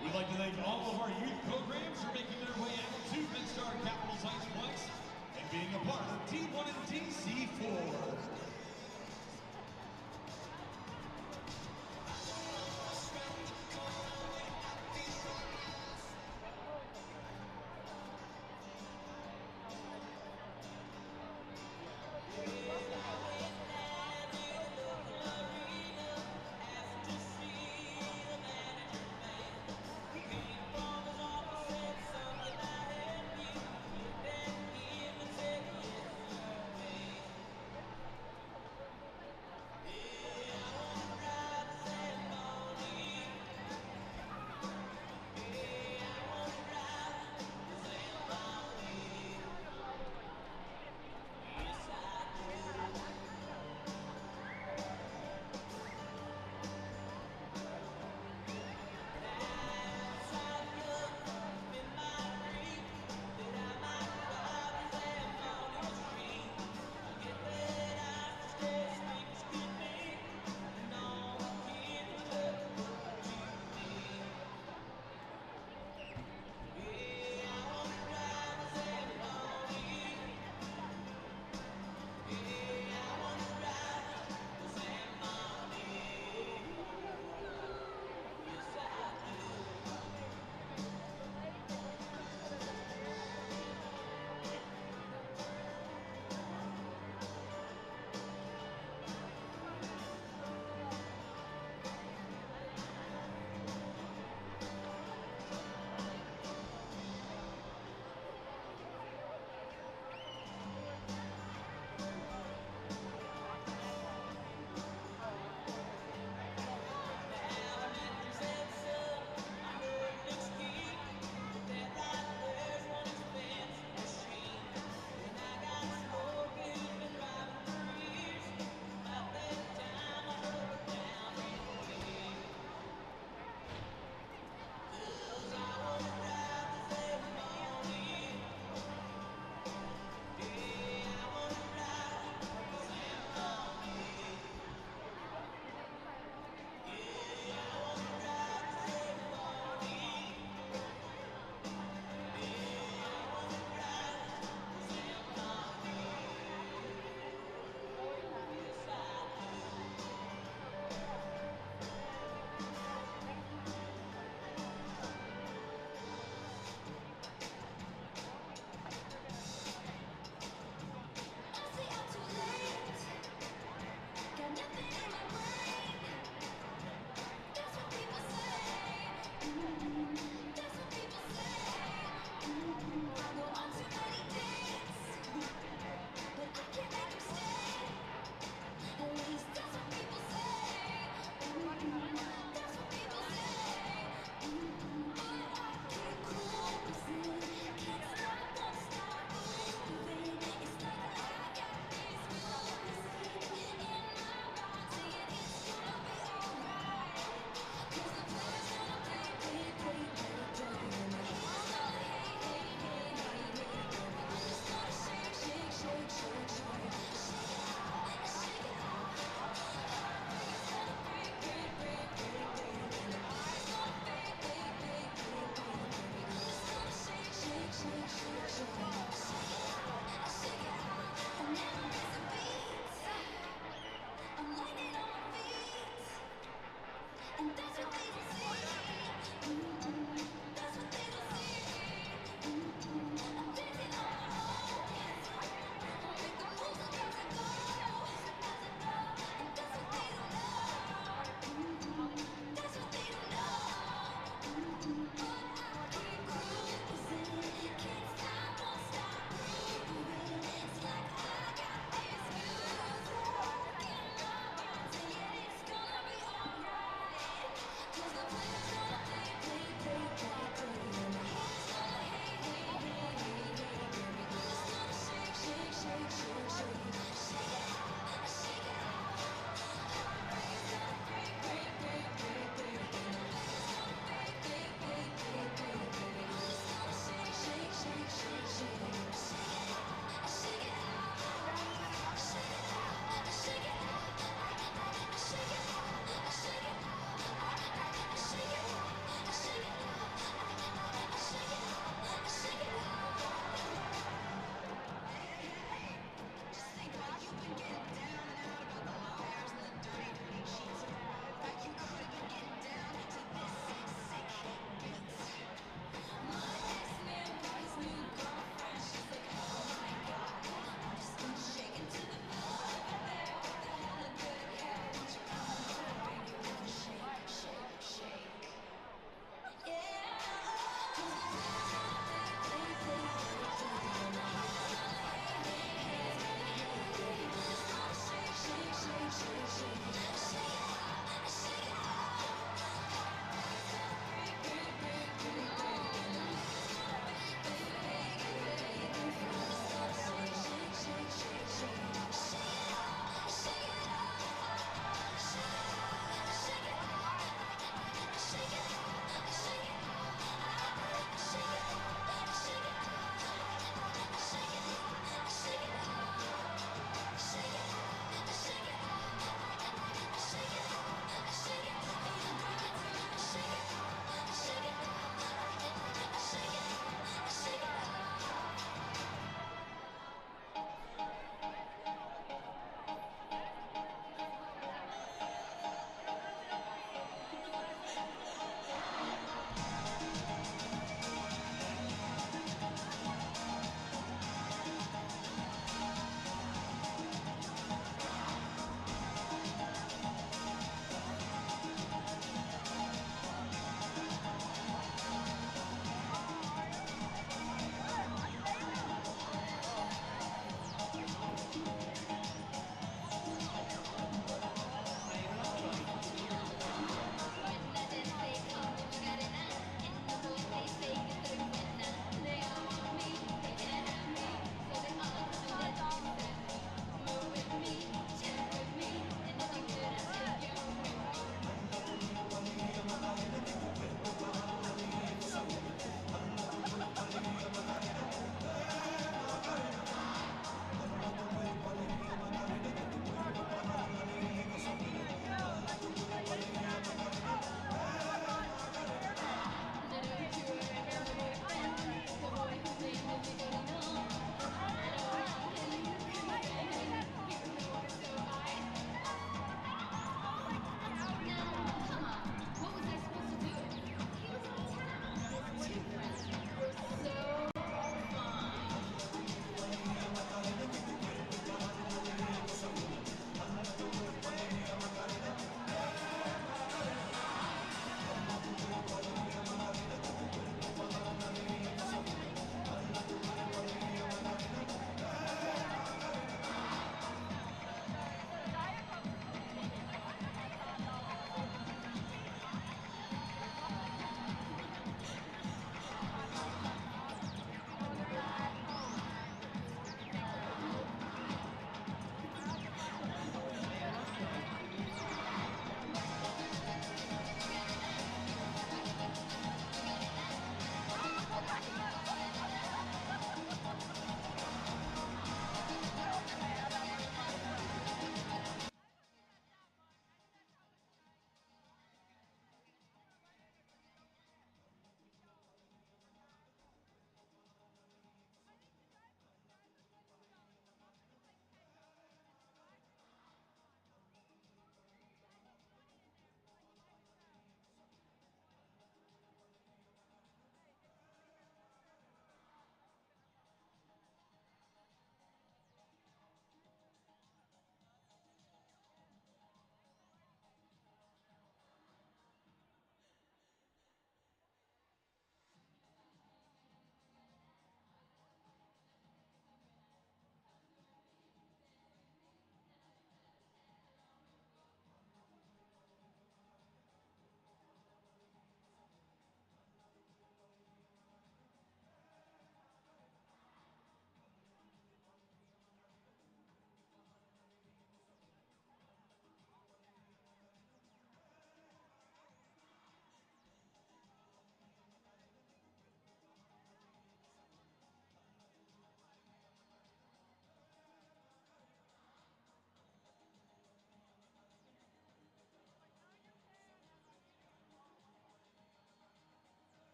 We'd like to thank all of our youth programs for making their way out to MedStar Capitals Iceplex and being a part of D1 and DC4.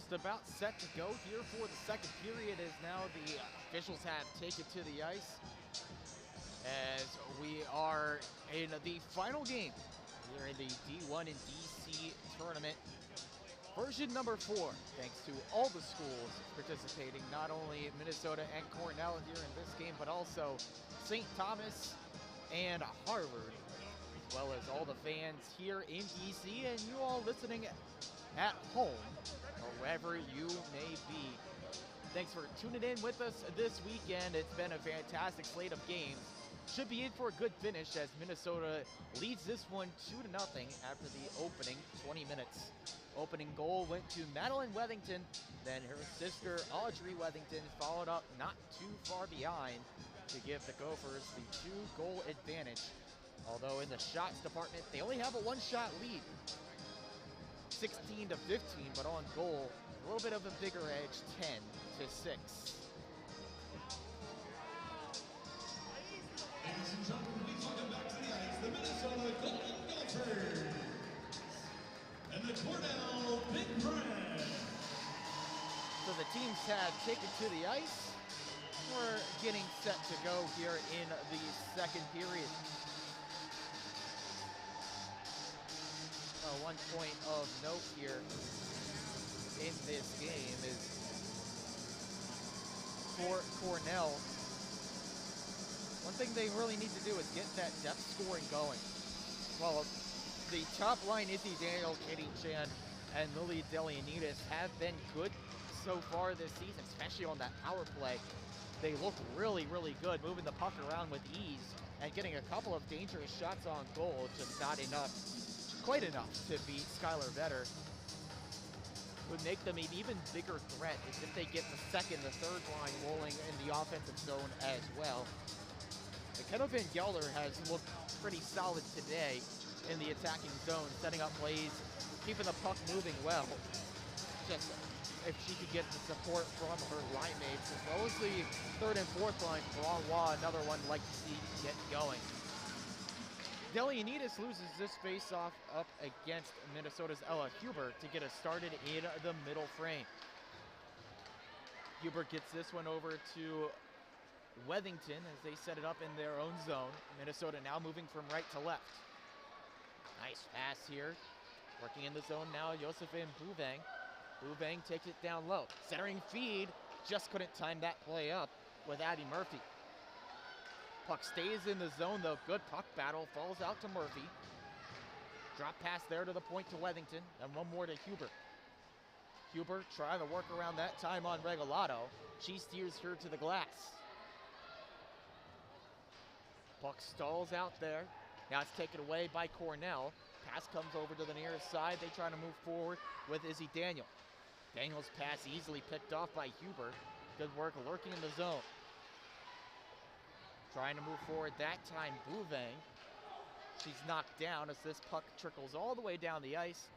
just about set to go here for the second period, as now the officials have taken to the ice as we are in the final game here in the D1 and DC tournament. Version number 4, thanks to all the schools participating, not only Minnesota and Cornell here in this game, but also St. Thomas and Harvard, as well as all the fans here in DC and you all listening at home or wherever you may be. Thanks for tuning in with us this weekend. It's been a fantastic slate of games. Should be in for a good finish as Minnesota leads this one 2-0 after the opening 20 minutes. Opening goal went to Madeline Wethington, then her sister Audrey Wethington followed up not too far behind to give the Gophers the 2-goal advantage. Although in the shots department, they only have a 1-shot lead, 16-15, but on goal, a little bit of a bigger edge, 10-6. Ladies and gentlemen, please welcome back to the ice the Minnesota Golden Gophers and the Cornell Big Red. So the teams have taken to the ice. We're getting set to go here in the second period. One point of note here in this game is for Cornell, one thing they really need to do is get that depth scoring going. Well, the top line, Izzy Daniel, Katie Chan, and Lily Delianidis have been good so far this season, especially on that power play. They look really, really good, moving the puck around with ease and getting a couple of dangerous shots on goal, just not enough, quite enough to beat Skylar Vetter. Would make them an even bigger threat is if they get the second, the third line rolling in the offensive zone as well. Kenna Van Gelder has looked pretty solid today in the attacking zone, setting up plays, keeping the puck moving well. Just if she could get the support from her line mates, as well as the third and fourth line, Braunwa, another one like to see get going. Delianidis loses this face-off up against Minnesota's Ella Huber to get us started in the middle frame. Huber gets this one over to Wethington as they set it up in their own zone. Minnesota now moving from right to left. Nice pass here. Working in the zone now, Josephine Bouvang. Bouvang takes it down low. Centering feed, just couldn't time that play up with Addie Murphy. Puck stays in the zone though. Good puck battle, falls out to Murphy. Drop pass there to the point to Wethington, and one more to Huber. Huber trying to work around that time on Regalado. She steers her to the glass. Puck stalls out there. Now it's taken away by Cornell. Pass comes over to the nearest side. They try to move forward with Izzy Daniel. Daniel's pass easily picked off by Huber. Good work lurking in the zone. Trying to move forward that time, Bouvang. She's knocked down as this puck trickles all the way down the ice.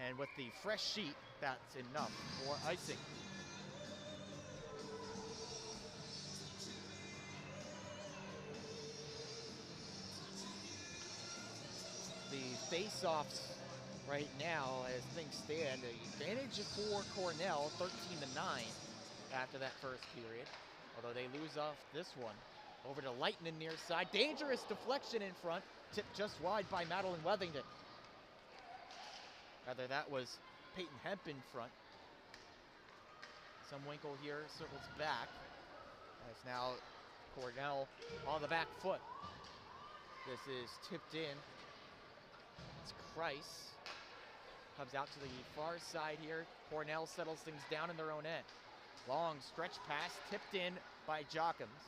And with the fresh sheet, that's enough for icing. The face-offs right now, as things stand, the advantage for Cornell, 13-9 after that first period. Although they lose off this one. Over to Lightning near side. Dangerous deflection in front. Tipped just wide by Madeline Wethington. Rather, that was Peyton Hemp in front. Winkle here circles back. As now Cornell on the back foot. This is tipped in. It's Kreis. Comes out to the far side here. Cornell settles things down in their own end. Long stretch pass tipped in by Jochums.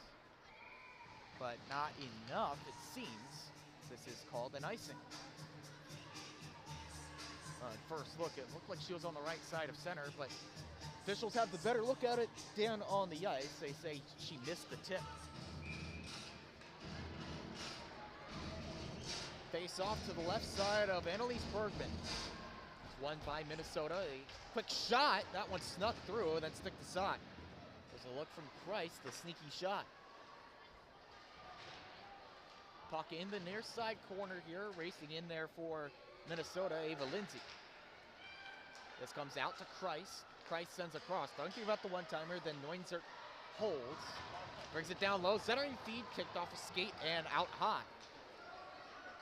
But not enough, it seems. This is called an icing. First look, it looked like she was on the right side of center, but officials have the better look at it down on the ice. They say she missed the tip. Face off to the left side of Annalise Bergman. It's won by Minnesota. A quick shot, that one snuck through and then stick to side. There's a look from Kreis, the sneaky shot. Puck in the near side corner here, racing in there for Minnesota, Ava Lindsay. This comes out to Kreis. Price sends across. Dunking about the one-timer, then Neunzert holds. Brings it down low. Centering feed, kicked off a skate and out high.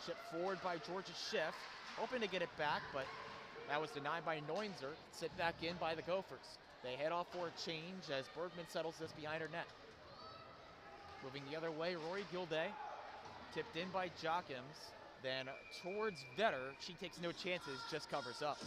Chip forward by Georgia Schiff. Hoping to get it back, but that was denied by Neunzert. Sit back in by the Gophers. They head off for a change as Bergman settles this behind her net. Moving the other way, Rory Gilday. Tipped in by Jochims. Then towards Vetter. She takes no chances, just covers up.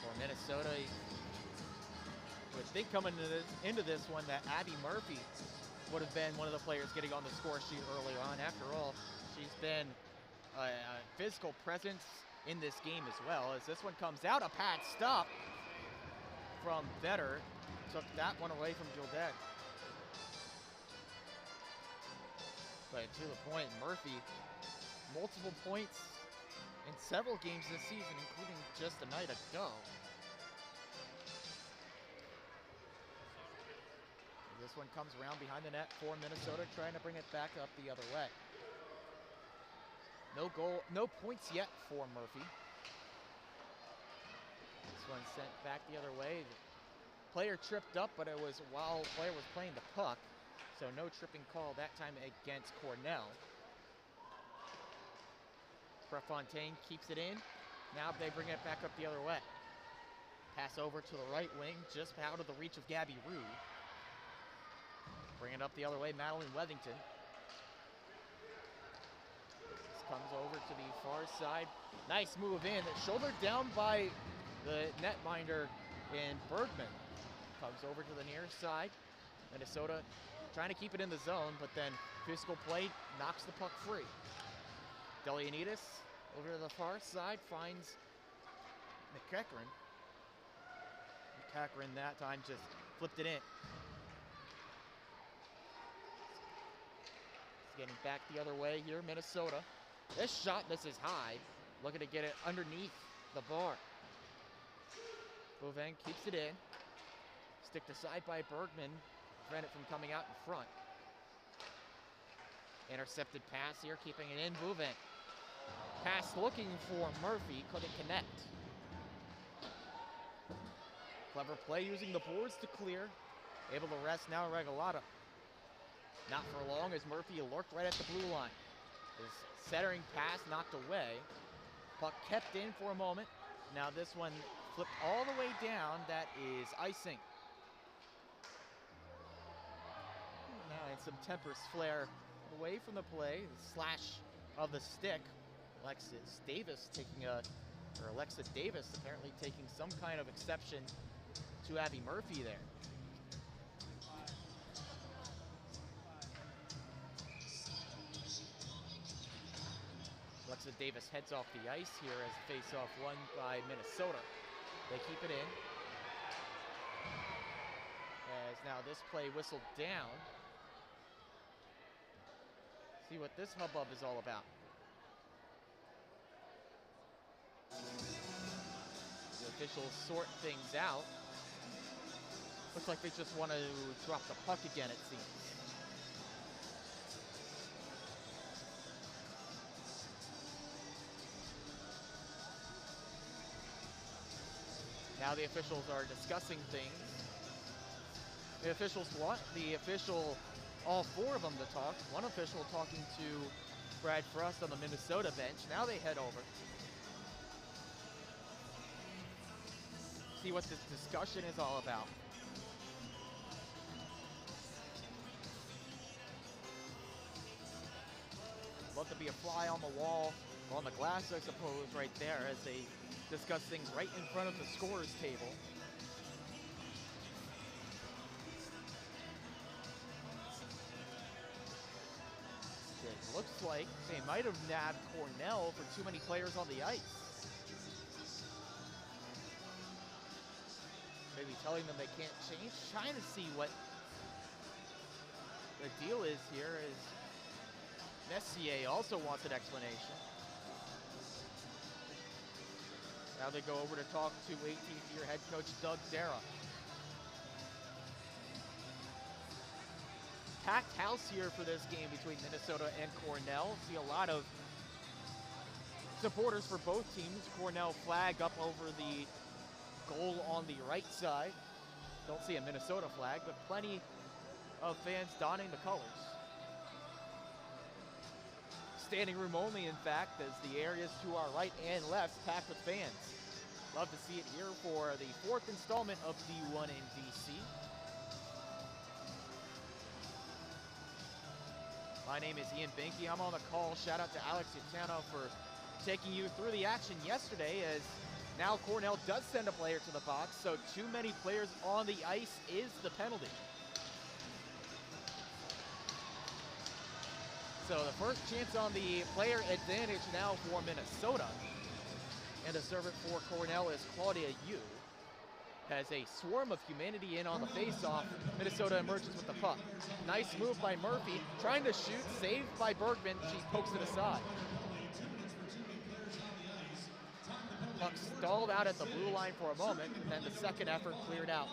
For Minnesota, you would think coming into this one that Abby Murphy would have been one of the players getting on the score sheet early on. After all, she's been a physical presence in this game as well. As this one comes out, a pad stop from Vetter. Took that one away from Gilday. But to the point, Murphy, multiple points in several games this season, including just a night ago. This one comes around behind the net for Minnesota, trying to bring it back up the other way. No goal, no points yet for Murphy. This one sent back the other way. The player tripped up, but it was while the player was playing the puck. So no tripping call that time against Cornell. Prefontaine keeps it in. Now they bring it back up the other way. Pass over to the right wing, just out of the reach of Gabby Rue. Bring it up the other way, Madeline Wethington. This comes over to the far side. Nice move in, shouldered down by the netminder in Bergman. Comes over to the near side. Minnesota trying to keep it in the zone, but then physical play knocks the puck free. Delianides over to the far side finds McEachran. McEachran that time just flipped it in. Getting back the other way here, Minnesota. This shot misses high. Looking to get it underneath the bar. Boivin keeps it in. Sticked aside by Bergman. Prevent it from coming out in front. Intercepted pass here, keeping it in. Boivin. Pass looking for Murphy. Couldn't connect. Clever play using the boards to clear. Able to rest now Regalado. Not for long as Murphy lurked right at the blue line. His centering pass knocked away. Puck kept in for a moment. Now this one flipped all the way down. That is icing. Now in some Tempest flare away from the play. The slash of the stick. Alexa Davis apparently taking some kind of exception to Abby Murphy there. Alexa Davis heads off the ice here as the face-off won by Minnesota. They keep it in. As now this play whistled down. See what this hubbub is all about. The officials sort things out. Looks like they just want to drop the puck again, it seems. Now the officials are discussing things. The officials want all four of them to talk. One official talking to Brad Frost on the Minnesota bench. Now they head over. See what this discussion is all about. Love to be a fly on the wall, on the glass, I suppose, right there as they discuss things right in front of the scorer's table. It looks like they might have nabbed Cornell for too many players on the ice. Maybe telling them they can't change, trying to see what the deal is here. Is Messier also wants an explanation. Now they go over to talk to 18th year head coach Doug Dara. packed house here for this game between Minnesota and Cornell. See a lot of supporters for both teams. Cornell flag up over the goal on the right side. Don't see a Minnesota flag, but plenty of fans donning the colors. Standing room only, in fact, as the areas to our right and left packed with fans. Love to see it here for the fourth installment of D1 in DC. My name is Ian Binky. I'm on the call. Shout out to Alex Yatano for taking you through the action yesterday, as now Cornell does send a player to the box, so too many players on the ice is the penalty. So the first chance on the player advantage now for Minnesota. And to serve it for Cornell is Claudia Yu. Has a swarm of humanity in on the face-off. Minnesota emerges with the puck. Nice move by Murphy, trying to shoot, saved by Bergman. She pokes it aside. Puck stalled out at the blue line for a moment, and then the second effort cleared out.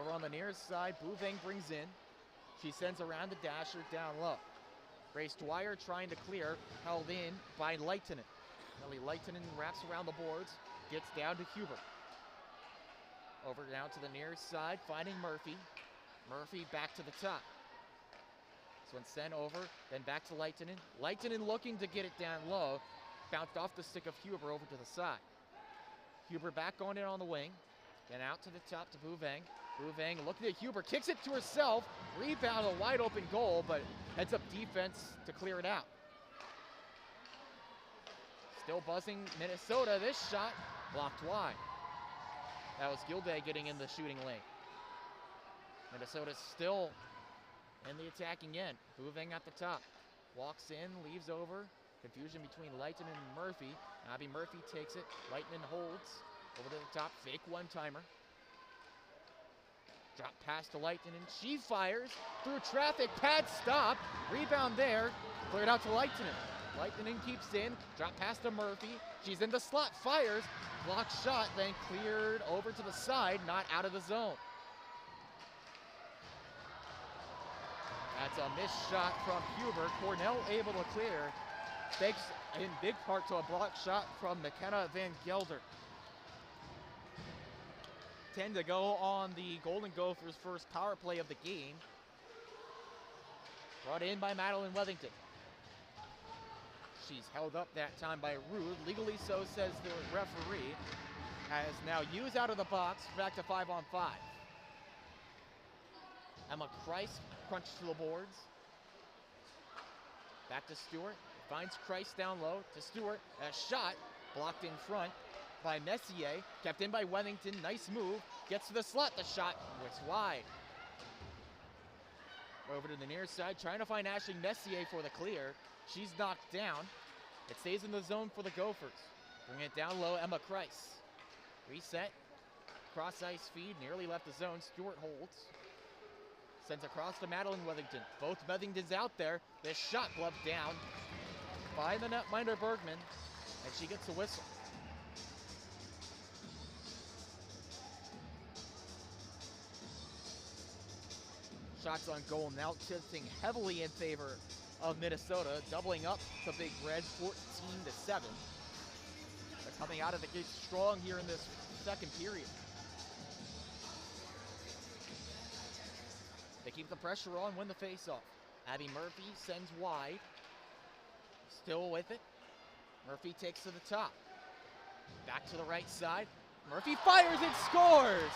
Over on the near side, Bouveng brings in. She sends around the dasher down low. Grace Dwyer trying to clear, held in by Leitinen. Ellie Leitinen wraps around the boards, gets down to Huber. Over down to the near side, finding Murphy. Murphy back to the top. This one sent over, then back to Leitinen. Leitinen looking to get it down low. Bounced off the stick of Huber over to the side. Huber back going in on the wing. Then out to the top to Bouveng. Bouveng looking at Huber, kicks it to herself. Rebound, a wide open goal, but heads up defense to clear it out. Still buzzing Minnesota. This shot blocked wide. That was Gilday getting in the shooting lane. Minnesota still in the attacking end. Bouveng at the top. Walks in, leaves over. Confusion between Leitinen and Murphy. Abby Murphy takes it. Leitinen holds. Over to the top, fake one-timer. Drop pass to Leitinen. She fires through traffic. Pad stop. Rebound there. Cleared out to Leitinen. Leitinen keeps in. Drop pass to Murphy. She's in the slot. Fires. Blocked shot. Then cleared over to the side. Not out of the zone. That's a missed shot from Huber. Cornell able to clear. Thanks in big part to a blocked shot from McKenna Van Gelder. 10 to go on the Golden Gophers' first power play of the game. Brought in by Madeline Wethington. She's held up that time by Rude. Legally so, says the referee. Has now used out of the box, back to 5-on-5. Emma Christ crunched to the boards. Back to Stewart. Finds Christ down low to Stewart. A shot blocked in front by Messier, kept in by Wethington. Nice move, gets to the slot. The shot was wide. Over to the near side, trying to find Ashley Messier for the clear. She's knocked down. It stays in the zone for the Gophers. Bring it down low, Emma Christ. Reset, cross ice feed, nearly left the zone. Stewart holds. Sends across to Madeline Wethington. Both Wethingtons out there. This shot gloved down by the netminder Bergman, and she gets a whistle. Shots on goal now tilting heavily in favor of Minnesota, doubling up the Big Reds 14-7. They're coming out of the gate strong here in this second period. They keep the pressure on, win the faceoff. Abby Murphy sends wide. Still with it. Murphy takes to the top. Back to the right side. Murphy fires and scores!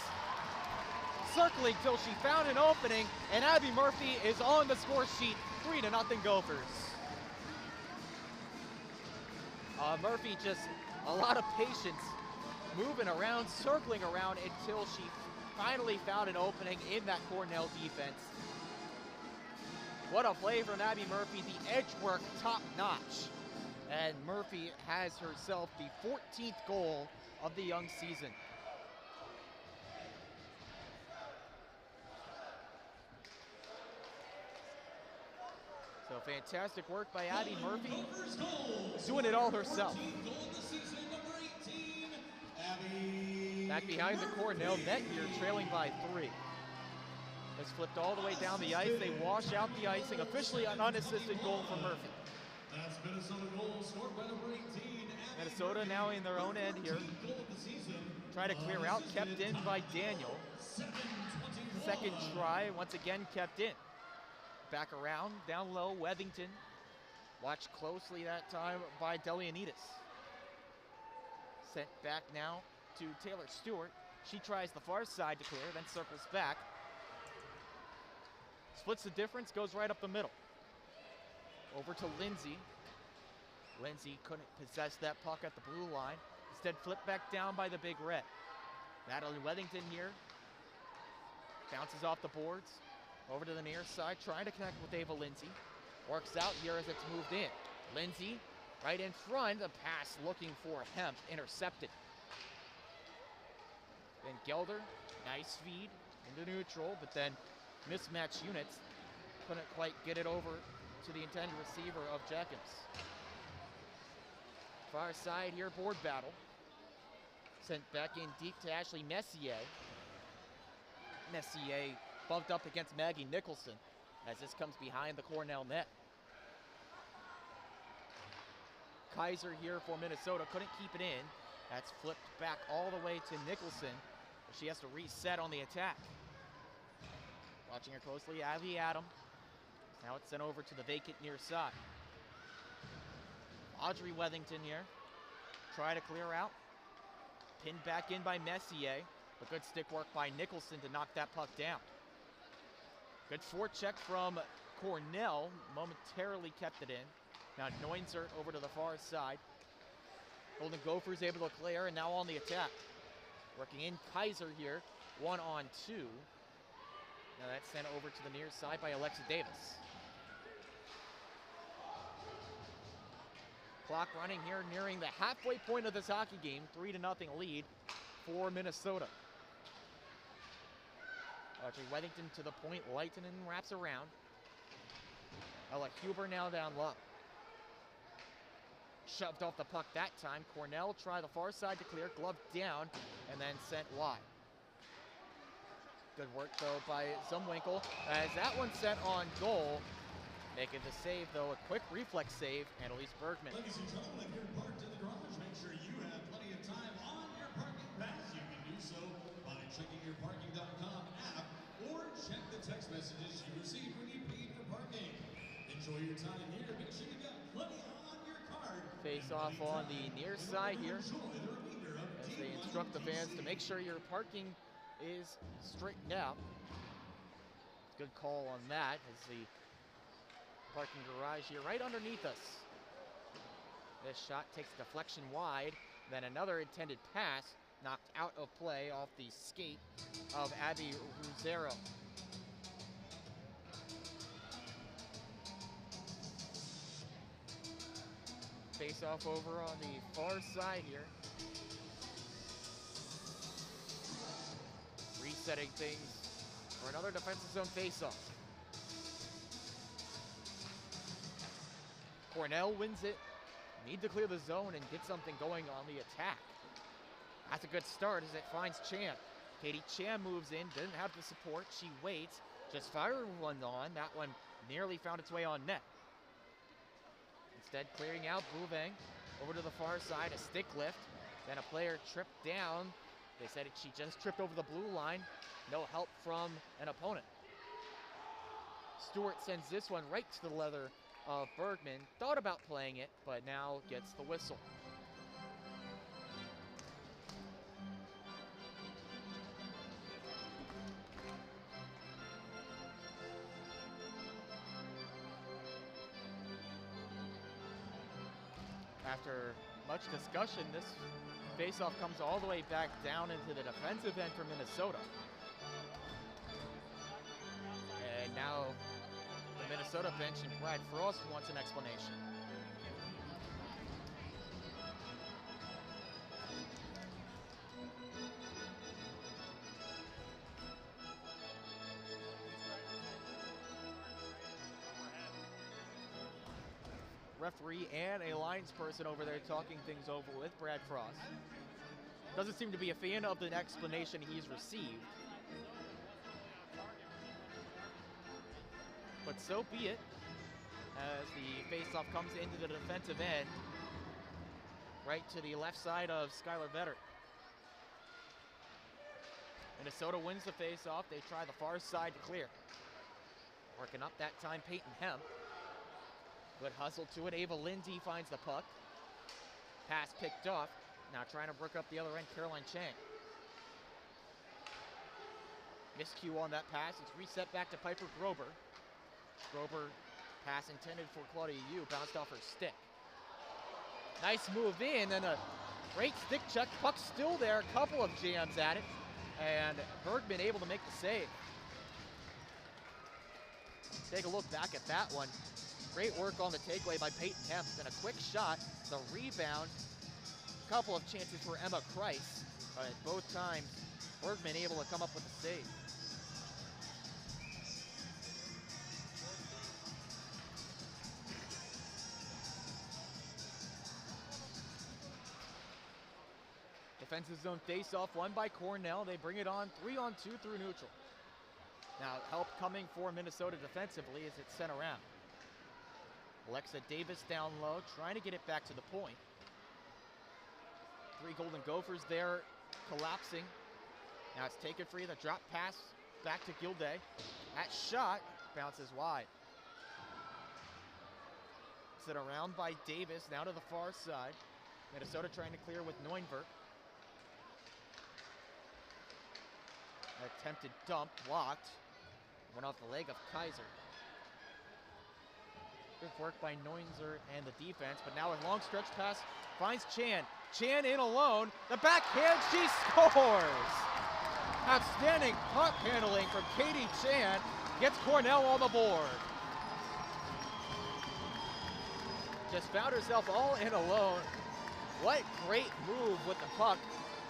Circling till she found an opening, and Abby Murphy is on the score sheet. 3-0 Gophers. Murphy just a lot of patience, moving around, circling around until she finally found an opening in that Cornell defense. What a play from Abby Murphy. The edge work top notch. And Murphy has herself the 14th goal of the young season. So fantastic work by Abby Murphy, doing it all herself. Back behind the Cornell net here, trailing by 3. Has flipped all the way down the ice. They wash out the icing. Officially an unassisted goal for Murphy. That's Minnesota goal scored by number 18. Minnesota now in their own end here. Try to clear out, kept in by Daniel. Second try, once again kept in. Back around, down low, Wethington. Watched closely that time by Delianides. Sent back now to Taylor Stewart. She tries the far side to clear, then circles back. Splits the difference, goes right up the middle. Over to Lindsay. Lindsay couldn't possess that puck at the blue line. Instead flipped back down by the Big Red. Natalie Wethington here. Bounces off the boards. Over to the near side, trying to connect with Ava Lindsay. Works out here as it's moved in. Lindsay right in front, a pass looking for Hemp, intercepted. Then Gelder, nice feed into neutral, but then mismatched units. Couldn't quite get it over to the intended receiver of Jenkins. Far side here, board battle. Sent back in deep to Ashley Messier. Messier bumped up against Maggie Nicholson as this comes behind the Cornell net. Kaiser here for Minnesota, couldn't keep it in. That's flipped back all the way to Nicholson. She has to reset on the attack. Watching her closely, Abby Adam. Now it's sent over to the vacant near side. Audrey Wethington here. Try to clear out. Pinned back in by Messier, but good stick work by Nicholson to knock that puck down. Good forecheck from Cornell, momentarily kept it in. Now Neunzert over to the far side. Golden Gophers able to clear and now on the attack. Working in Kaiser here, 1-on-2. Now that's sent over to the near side by Alexa Davis. Clock running here, nearing the halfway point of this hockey game. 3-0 lead for Minnesota. Audrey Wethington to the point, Leitonen wraps around. Ella Huber now down low. Shoved off the puck that time. Cornell try the far side to clear, glove down, and then sent wide. Good work though by Zumwinkle as that one sent on goal. Making the save though, a quick reflex save, Annalise Bergman. Ladies and gentlemen, if you're parked in the garage, make sure you have plenty of time on your parking pass. You can do so by checking your parking.com app or check the text messages you received when you paid for parking. Enjoy your time here. Make sure you got plenty on your card. Face off on the near side here as they instruct the fans to make sure your parking is straightened out. Good call on that as the parking garage here right underneath us. This shot takes a deflection wide, then another intended pass knocked out of play off the skate of Abby Ruzero. Face off over on the far side here. Resetting things for another defensive zone face-off. Cornell wins it. Need to clear the zone and get something going on the attack. That's a good start as it finds Chan. Katie Chan moves in, doesn't have the support. She waits, just fired one on. That one nearly found its way on net. Instead, clearing out Bouvang over to the far side, a stick lift. Then a player tripped down. They said she just tripped over the blue line. No help from an opponent. Stewart sends this one right to the leather of Bergman. Thought about playing it, but now gets the whistle. After much discussion, this faceoff comes all the way back down into the defensive end for Minnesota. And now the Minnesota bench and Brad Frost wants an explanation. Referee and a lines person over there talking things over with Brad Frost. Doesn't seem to be a fan of the explanation he's received. but so be it, as the faceoff comes into the defensive end, right to the left side of Skylar Vetter. Minnesota wins the faceoff. They try the far side to clear. Working up that time, Peyton Hemp. Good hustle to it. Ava Lindy finds the puck. Pass picked off. Now trying to break up the other end, Caroline Chang. Miscue on that pass. It's reset back to Piper Grober. Grober, pass intended for Claudia Yu, bounced off her stick. Nice move in, and a great stick check. Puck still there, a couple of jams at it, and Bergman able to make the save. Take a look back at that one. Great work on the takeaway by Peyton Hemp, and a quick shot, the rebound. A couple of chances for Emma Kreis, but both times Bergman able to come up with a save. Defensive zone face-off won by Cornell. They bring it on 3-on-2 through neutral. Now help coming for Minnesota defensively as it's sent around. Alexa Davis down low, trying to get it back to the point. 3 Golden Gophers there collapsing. Now it's taken free, the drop pass back to Gilday. That shot bounces wide. Sent around by Davis, now to the far side. Minnesota trying to clear with Neunberg. Attempted dump, blocked. Went off the leg of Kaiser. Good work by Neunzer and the defense, but now a long stretch pass finds Chan. Chan in alone. The backhand, she scores! Outstanding puck handling from Katie Chan. Gets Cornell on the board. Just found herself all in alone. What great move with the puck.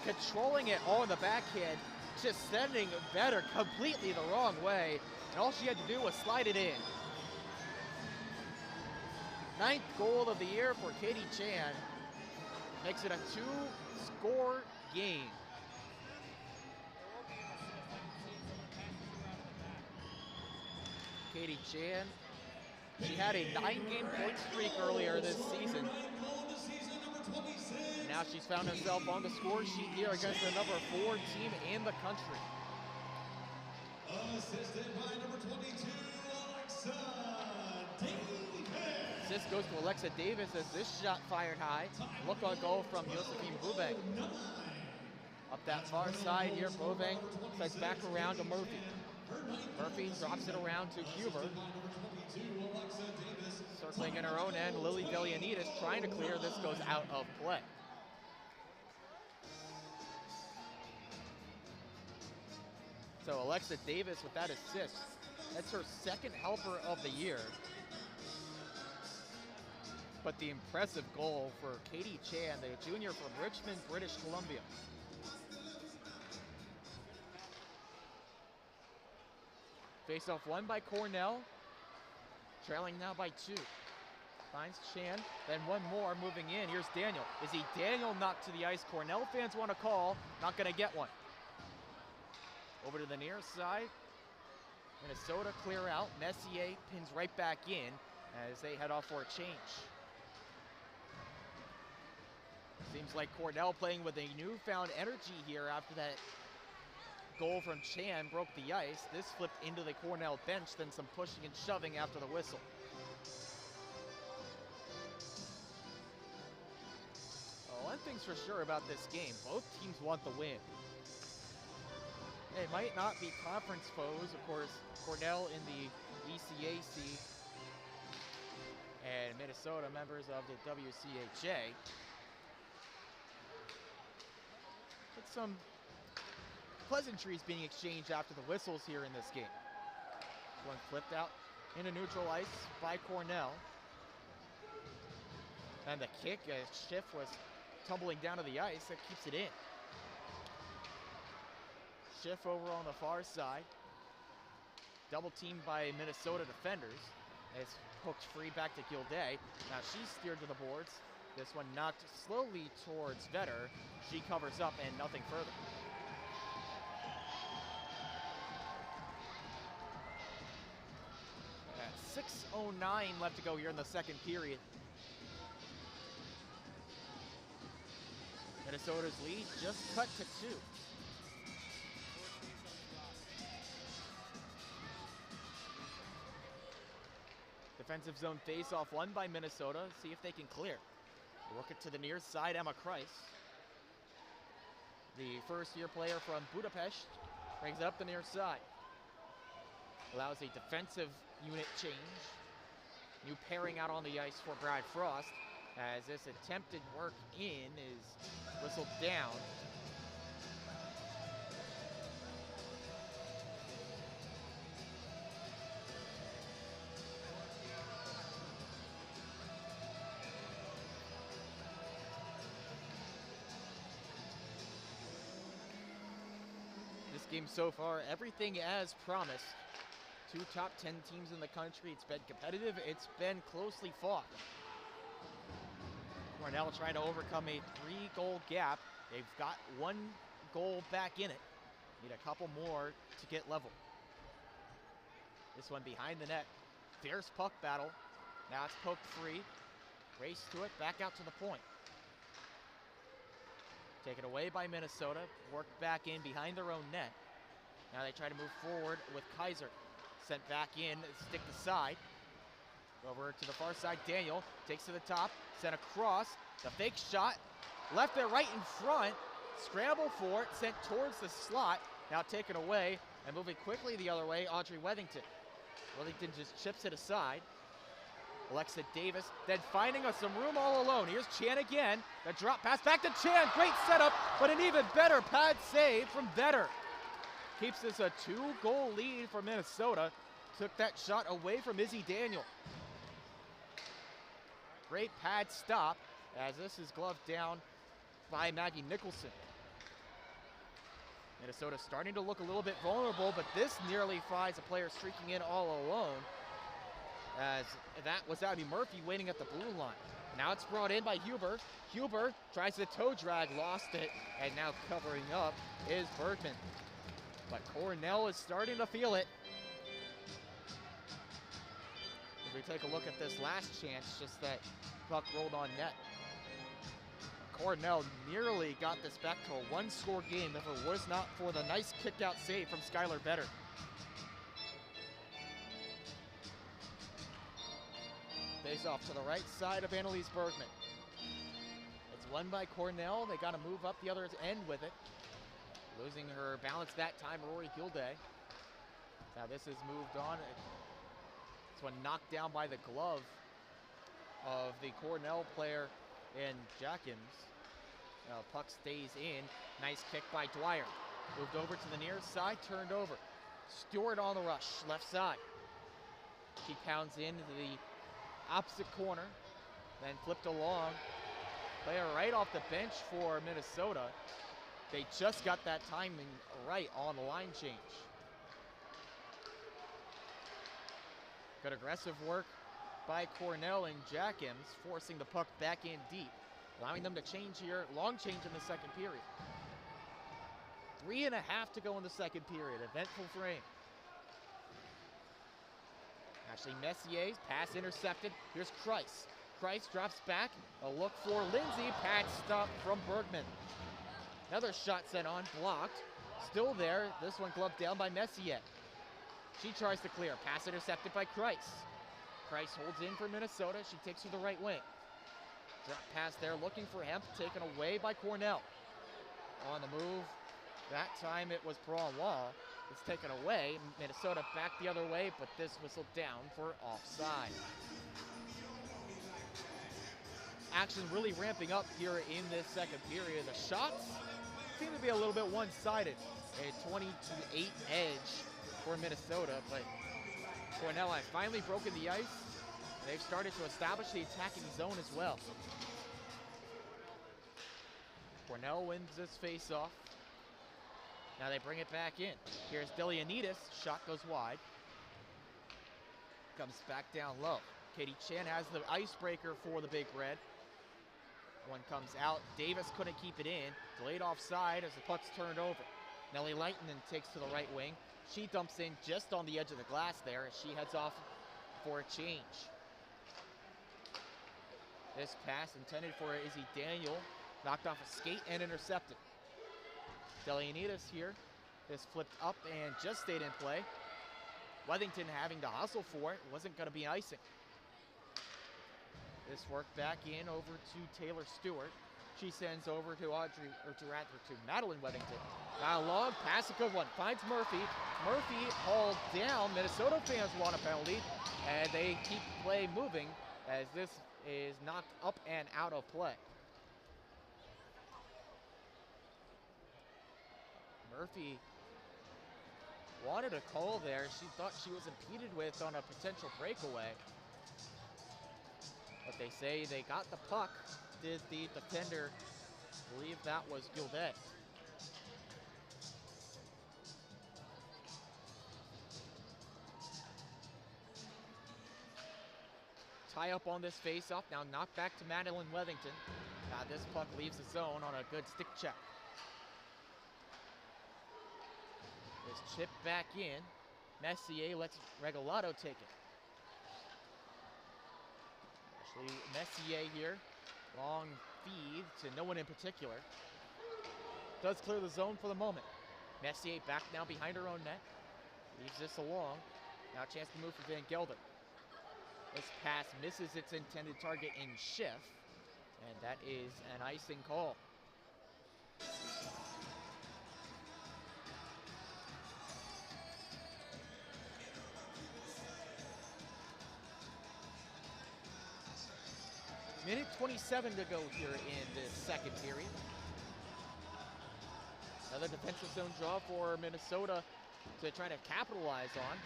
Controlling it on the backhand. Just sending Vetter completely the wrong way. And all she had to do was slide it in. 9th goal of the year for Katie Chan. Makes it a 2-score game. Katie Chan, she had a 9-game point streak earlier this season. Now she's found herself on the score sheet here against the number 4 team in the country. Assisted by number 22, Alexa Davis. Assist goes to Alexa Davis as this shot fired high. Look on goal from Josephine Bouveng. Up that far side here, Bouveng sets back around to Murphy. Murphy drops it around to Huber. Circling in her own end, Lily Delianides trying to clear. This goes out of play. So Alexa Davis with that assist. That's her 2nd helper of the year. But the impressive goal for Katie Chan, the junior from Richmond, British Columbia. Face-off won by Cornell. Trailing now by 2. Finds Chan, then one more moving in. Here's Daniel. Is he Daniel knocked to the ice? Cornell fans want a call. Not going to get one. Over to the near side. Minnesota clear out. Messier pins right back in as they head off for a change. Seems like Cornell playing with a newfound energy here after that goal from Chan broke the ice. This flipped into the Cornell bench, then some pushing and shoving after the whistle. Well, one thing's for sure about this game, both teams want the win. They might not be conference foes, of course, Cornell in the ECAC and Minnesota members of the WCHA. But some pleasantries being exchanged after the whistles here in this game. One flipped out into neutral ice by Cornell. And the kick, as Schiff was tumbling down to the ice, that keeps it in. Schiff over on the far side. Double teamed by Minnesota defenders. It's hooked free back to Gilday. Now she's steered to the boards. This one knocked slowly towards Vetter. She covers up and nothing further. 6:09 left to go here in the second period. Minnesota's lead just cut to 2. Defensive zone face-off won by Minnesota. See if they can clear. Work it to the near side, Emma Kreis. The first-year player from Budapest brings it up the near side. Allows a defensive unit change. New pairing out on the ice for Brad Frost, as this attempted work in is whistled down. This game so far, everything as promised. 2 top 10 teams in the country. It's been competitive. It's been closely fought. Cornell trying to overcome a 3-goal gap. They've got 1 goal back in it. Need a couple more to get level. This one behind the net. Fierce puck battle. Now it's poked free. Race to it, back out to the point. Taken away by Minnesota. Worked back in behind their own net. Now they try to move forward with Kaiser. Sent back in, stick to side. Over to the far side, Daniel takes to the top, sent across, the fake shot, left it right in front, scramble for it, sent towards the slot, now taken away, and moving quickly the other way, Audrey Wethington. Wethington just chips it aside. Alexa Davis, then finding us some room all alone. Here's Chan again, the drop pass back to Chan, great setup, but an even better pad save from Vetter. Keeps this a 2-goal lead for Minnesota. Took that shot away from Izzy Daniel. Great pad stop as this is gloved down by Maggie Nicholson. Minnesota starting to look a little bit vulnerable, but this nearly finds a player streaking in all alone, as that was Abby Murphy waiting at the blue line. Now it's brought in by Huber. Huber tries the toe drag, lost it, and now covering up is Bergman. But Cornell is starting to feel it. If we take a look at this last chance, just that puck rolled on net. Cornell nearly got this back to a 1-score game if it was not for the nice kick-out save from Skylar Vetter. Face off to the right side of Annalise Bergman. It's won by Cornell. They got to move up the other end with it. Losing her balance that time, Rory Gilday. Now this has moved on. This one knocked down by the glove of the Cornell player in Jackins. Puck stays in. Nice kick by Dwyer. Moved over to the near side, turned over. Stewart on the rush, left side. She pounds into the opposite corner, then flipped along. Player right off the bench for Minnesota. They just got that timing right on the line change. Good aggressive work by Cornell and Jackins, forcing the puck back in deep, allowing them to change here, long change in the second period. 3.5 to go in the second period, eventful frame. Ashley Messier's pass intercepted. Here's Kreis. Kreis drops back, a look for Lindsay, pad stop from Bergman. Another shot sent on, blocked. Still there, this one gloved down by Messier. She tries to clear, pass intercepted by Kreis. Kreis holds in for Minnesota, she takes to the right wing. Drop pass there, looking for Hemp, taken away by Cornell. On the move, that time it was Perron-Wall. It's taken away, Minnesota back the other way, but this whistled down for offside. Action really ramping up here in this second period. The shots seem to be a little bit one-sided. A 20-8 edge for Minnesota, but Cornell has finally broken the ice. They've started to establish the attacking zone as well. Cornell wins this face-off. Now they bring it back in. Here's Delianidis, shot goes wide. Comes back down low. Katie Chan has the icebreaker for the Big Red. One comes out, Davis couldn't keep it in. Delayed offside as the puck's turned over. Nellie Lightning takes to the right wing. She dumps in just on the edge of the glass there as she heads off for a change. This pass intended for Izzy Daniel, knocked off a skate and intercepted. Delianitas here, this flipped up and just stayed in play. Wethington having to hustle for it, wasn't going to be icing. This worked back in over to Taylor Stewart. She sends over to Madeline Wethington. Now a long pass, a good one. Finds Murphy. Murphy hauled down. Minnesota fans want a penalty, and they keep play moving as this is knocked up and out of play. Murphy wanted a call there. She thought she was impeded with on a potential breakaway. But they say they got the puck. Did the defender believe that was Gilday? Tie up on this face-off. Now knocked back to Madeline Wethington. Now this puck leaves the zone on a good stick check. This chip back in. Messier lets Regalado take it. Actually, Messier here. Long feed to no one in particular. Does clear the zone for the moment. Messier back now behind her own net. Leaves this along. Now a chance to move for Van Gelder. This pass misses its intended target in Schiff. And that is an icing call. Minute 27 to go here in the second period. Another defensive zone draw for Minnesota to try to capitalize on.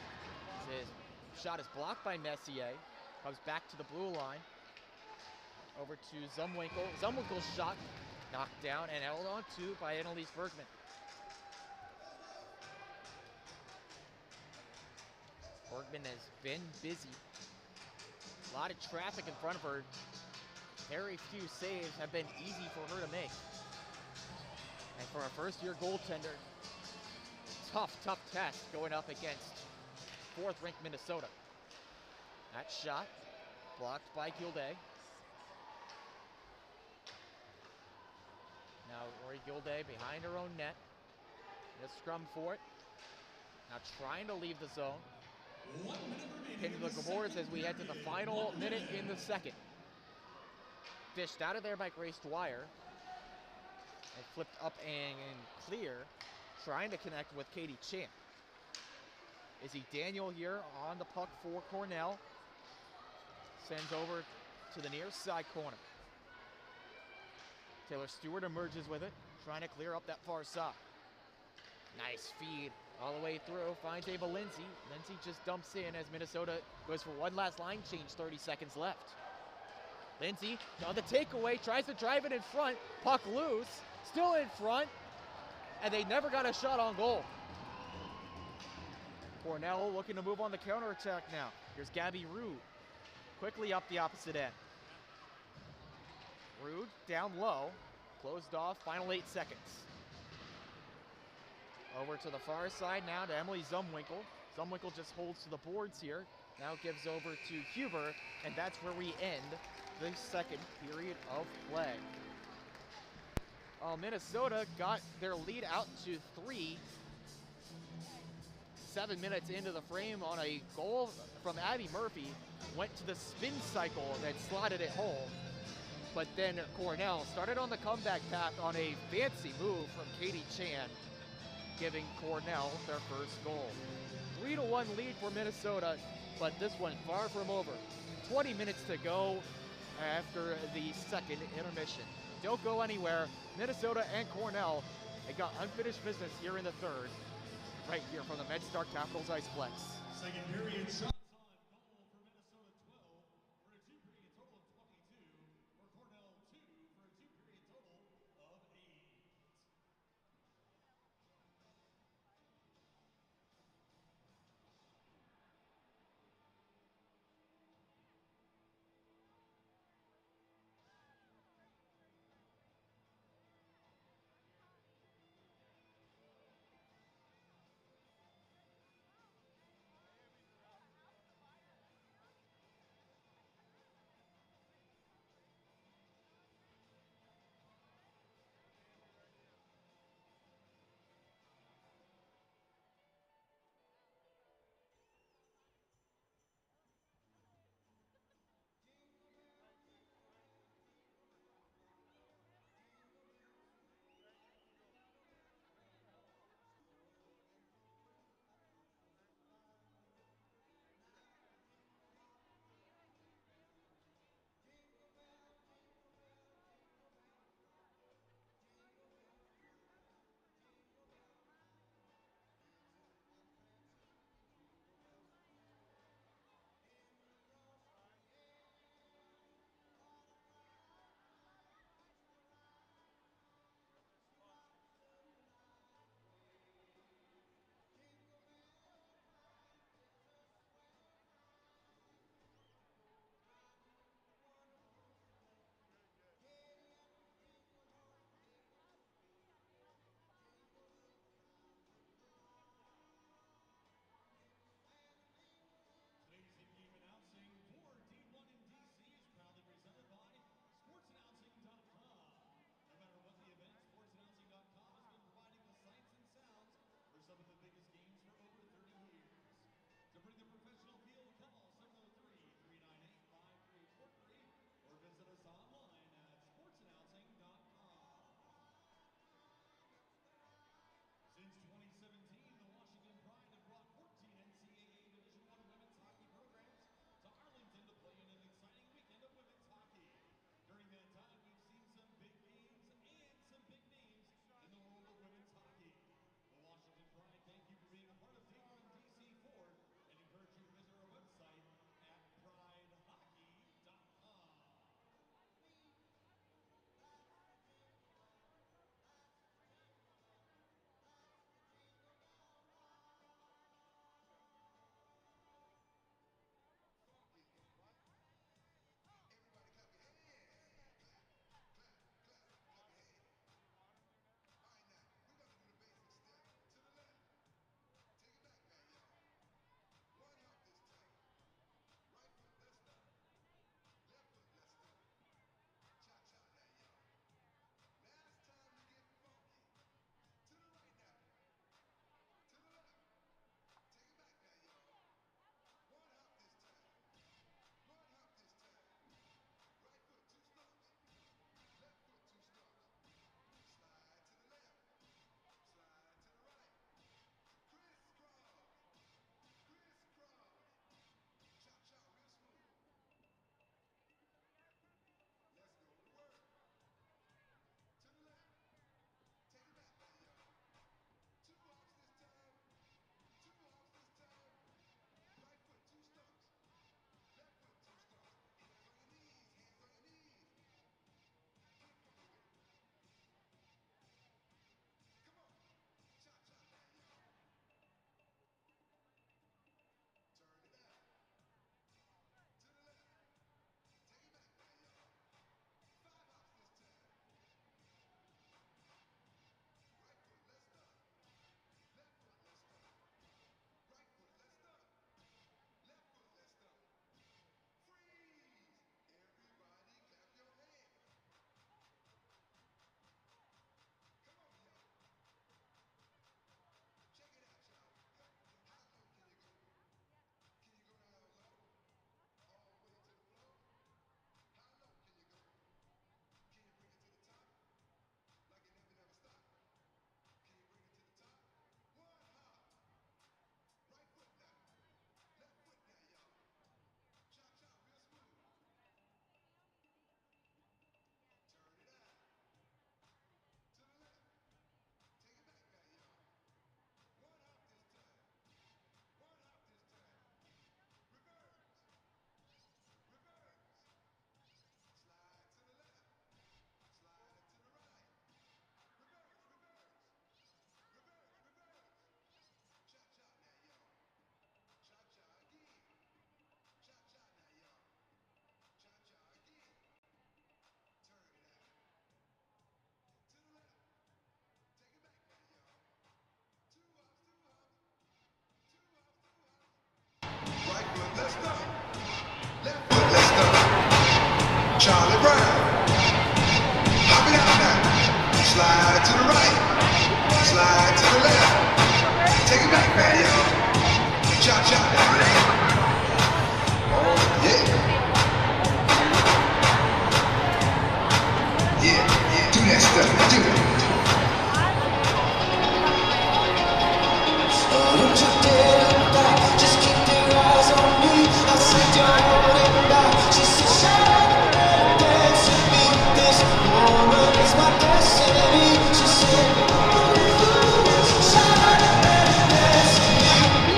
This shot is blocked by Messier. Comes back to the blue line. Over to Zumwinkle. Zumwinkle's shot knocked down and held on to by Annalise Bergman. Bergman has been busy. A lot of traffic in front of her. Very few saves have been easy for her to make. And for a first-year goaltender, tough test going up against fourth-ranked Minnesota. That shot blocked by Gilday. Now Rory Gilday behind her own net. In a scrum for it. Now trying to leave the zone. Pinned to the Gophers as we head to the final minute in the second. Fished out of there by Grace Dwyer. And flipped up and clear. Trying to connect with Katie Champ. Izzy Daniel here on the puck for Cornell. Sends over to the near side corner. Taylor Stewart emerges with it. Trying to clear up that far side. Nice feed all the way through. Finds Ava Lindsay. Lindsay just dumps in as Minnesota goes for one last line change. 30 seconds left. Lindsay on the takeaway, tries to drive it in front. Puck loose, still in front, and they never got a shot on goal. Cornell looking to move on the counterattack now. Here's Gabby Rude, quickly up the opposite end. Rude down low, closed off, final 8 seconds. Over to the far side now to Emily Zumwinkle. Zumwinkle just holds to the boards here. Now gives over to Huber, and that's where we end the second period of play. Minnesota got their lead out to 3. 7 minutes into the frame on a goal from Abby Murphy. Went to the spin cycle and slotted it home. But then Cornell started on the comeback path on a fancy move from Katie Chan, giving Cornell their first goal. 3-1 lead for Minnesota, but this one far from over. 20 minutes to go after the second intermission. Don't go anywhere. Minnesota and Cornell, they got unfinished business here in the third, right here from the MedStar Capitals Iceplex. Second period, shots on goal for Minnesota 12 for a 2-period total of 22, for Cornell 2 for a 2-period total of 8. Slide to the right. Slide to the left. Take it back, Patty. Chop, chop. Oh, yeah. Yeah. Do that stuff. Do it. Don't you dare look back. Just keep your eyes on me. I said don't hold it back. She said shine and dance with me. This woman is my destiny. She said shine and dance with me.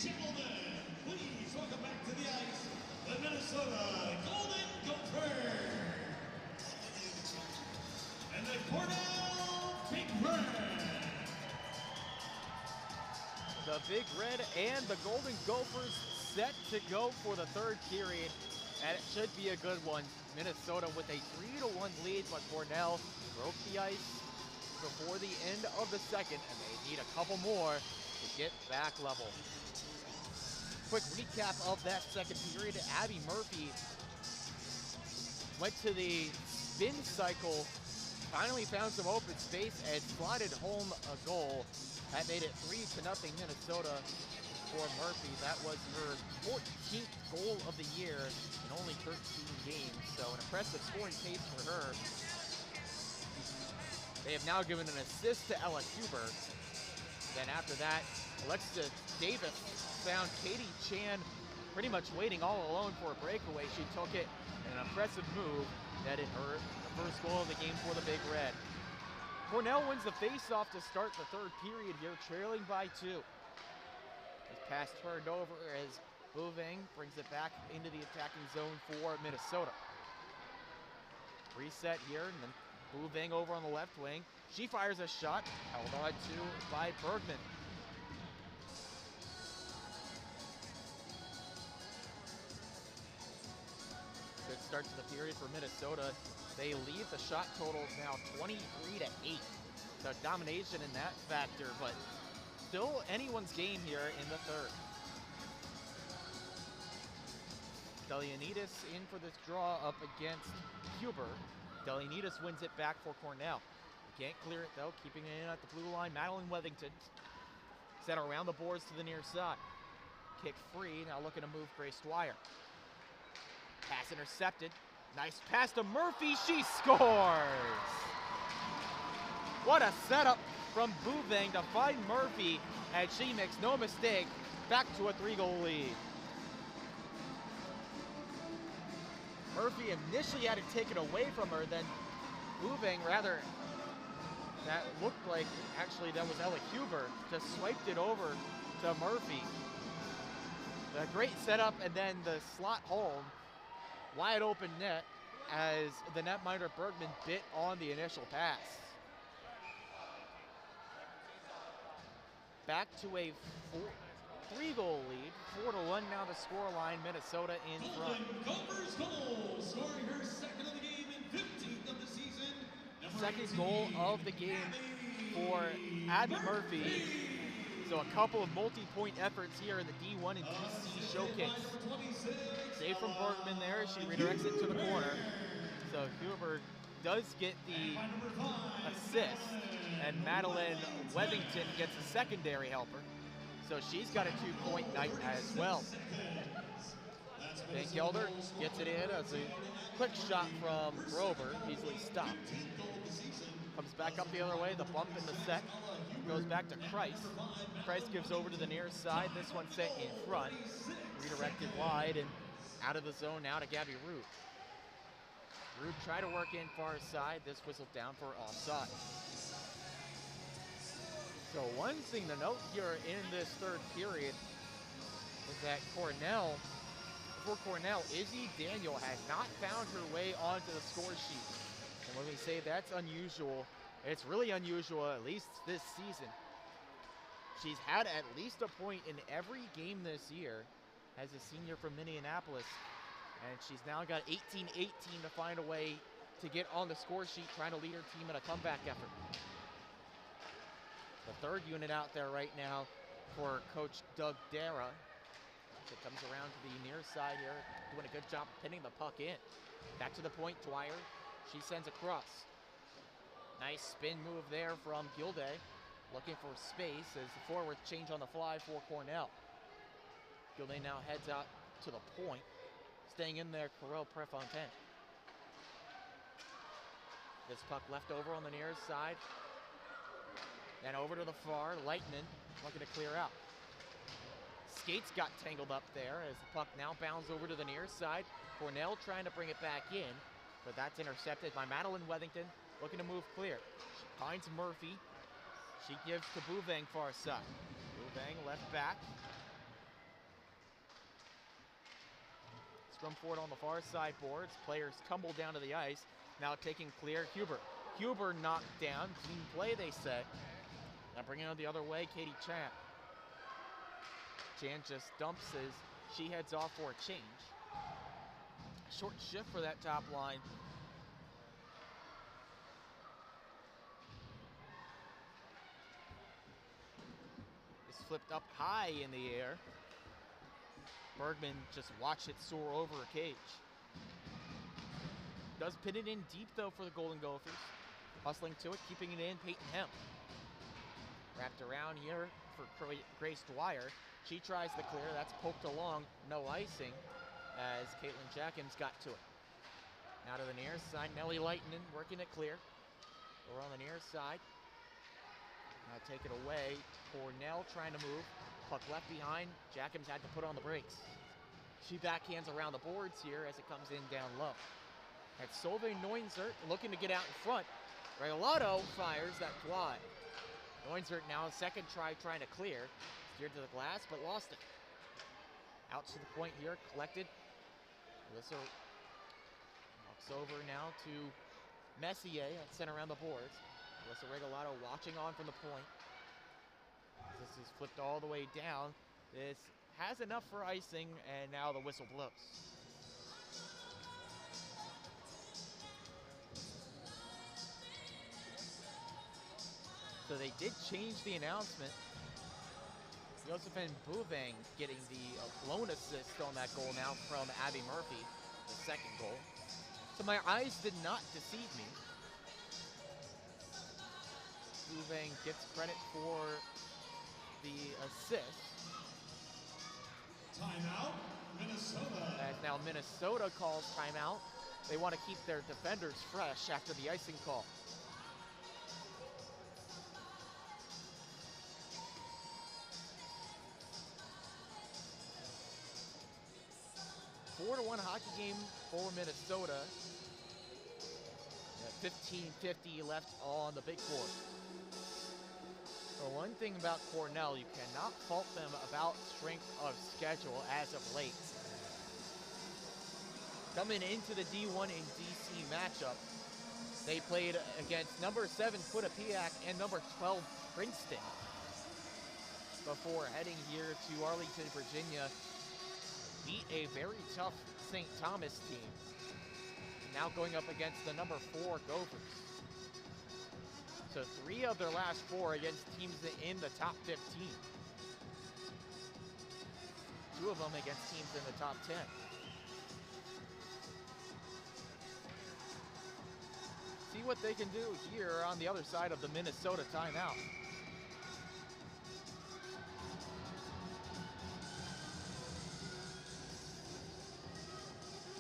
gentlemen, please welcome back to the ice the Minnesota Golden Gophers and the Cornell Big Red. The Big Red and the Golden Gophers set to go for the third period, and it should be a good one. Minnesota with a 3-1 lead, but Cornell broke the ice before the end of the second, and they need a couple more to get back level. Quick recap of that second period. Abby Murphy went to the spin cycle, finally found some open space, and slotted home a goal. That made it 3-0 Minnesota for Murphy. That was her 14th goal of the year in only 13 games, so an impressive scoring pace for her. They have now given an assist to Ella Huber. Then after that, Alexa Davis found Katie Chan pretty much waiting all alone for a breakaway. She took it in an impressive move, netted her the first goal of the game for the Big Red. Cornell wins the faceoff to start the third period here, trailing by 2. This pass turned over as Bouveng brings it back into the attacking zone for Minnesota. Reset here, and then Bouveng over on the left wing. She fires a shot, held on to by Bergman. Good start to the period for Minnesota. They lead the shot totals now 23-8. So domination in that factor, but still anyone's game here in the third. Delianidis in for this draw up against Huber. Delianidis wins it back for Cornell. Can't clear it though, keeping it in at the blue line. Madeline Wethington set around the boards to the near side. Kick free, now looking to move Grace Dwyer. Pass intercepted. Nice pass to Murphy, she scores! What a setup from Bouveng to find Murphy, and she makes no mistake, back to a 3-goal lead. Murphy initially had it taken away from her, then Bouveng, rather, that looked like, actually that was Ella Huber, just swiped it over to Murphy. A great setup, and then the slot home. Wide open net as the netminder Bergman bit on the initial pass. Back to a 3-goal lead, 4-1 now the scoreline. Minnesota in front. Golden Gophers goal, scoring her second of the game and 15th of the season. Second goal of the game for Abby Murphy. So a couple of multi-point efforts here in the D1 and DC showcase. Save from Bergman there, she redirects it to the corner. So Huber does get the assist, and Madeline Wethington gets a secondary helper. So she's got a 2-point night as well. Van Gelder gets it in as a quick shot from Grover, easily stopped. Comes back up the other way, the bump in the set. Goes back to Christ. Christ gives over to the near side. This one set in front. Redirected wide and out of the zone now to Gabby Root. Root tried to work in far side. This whistled down for offside. So one thing to note here in this third period is that for Cornell, Izzy Daniel has not found her way onto the score sheet. And when we say that's unusual, it's really unusual, at least this season. She's had at least a point in every game this year as a senior from Minneapolis. And she's now got 18-18 to find a way to get on the score sheet, trying to lead her team in a comeback effort. The third unit out there right now for Coach Doug Dara. It comes around to the near side here, doing a good job pinning the puck in. Back to the point, Dwyer. She sends across. Nice spin move there from Gilday. Looking for space as the forwards change on the fly for Cornell. Gilday now heads out to the point. Staying in there, Corel Prefontaine. This puck left over on the near side. Then over to the far, Lightman looking to clear out. Skates got tangled up there as the puck now bounds over to the near side. Cornell trying to bring it back in, but that's intercepted by Madeline Wethington, looking to move clear. She finds Murphy. She gives to Bouveng far side. Bouveng left back. Scrum forward on the far side boards. Players tumble down to the ice. Now taking clear, Huber. Huber knocked down. Clean play, they say. Now bringing it the other way, Katie Chan. Chan just dumps as she heads off for a change. Short shift for that top line. It's flipped up high in the air. Bergman just watched it soar over a cage. Does pin it in deep though for the Golden Gophers. Hustling to it, keeping it in, Peyton Hemp. Wrapped around here for Grace Dwyer. She tries the clear, that's poked along, no icing, as Caitlin Jackins got to it. Now to the near side, Nellie Lightnin working it clear. We're on the near side. Now take it away, Cornell trying to move. Puck left behind, Jackins had to put on the brakes. She backhands around the boards here as it comes in down low. That's Solveig Neunzert looking to get out in front. Regalado fires that fly. Neunzert now second try trying to clear. Steered to the glass, but lost it. Out to the point here, collected. Alyssa walks over now to Messier, sent around the boards. Alyssa Regalado watching on from the point. This is flipped all the way down. This has enough for icing, and now the whistle blows. So they did change the announcement. Josephine Bouvang getting the blown assist on that goal now from Abby Murphy, the second goal. So my eyes did not deceive me. Bouvang gets credit for the assist. Timeout, Minnesota. As now Minnesota calls timeout. They want to keep their defenders fresh after the icing call. A 4-1 hockey game for Minnesota. 15:50 left on the big board. The one thing about Cornell, you cannot fault them about strength of schedule as of late. Coming into the D1 and DC matchup, they played against number 7 Quinnipiac and number 12 Princeton before heading here to Arlington, Virginia. Beat a very tough St. Thomas team. Now going up against the number 4 Gophers. So 3 of their last 4 against teams in the top 15. 2 of them against teams in the top 10. See what they can do here on the other side of the Minnesota timeout.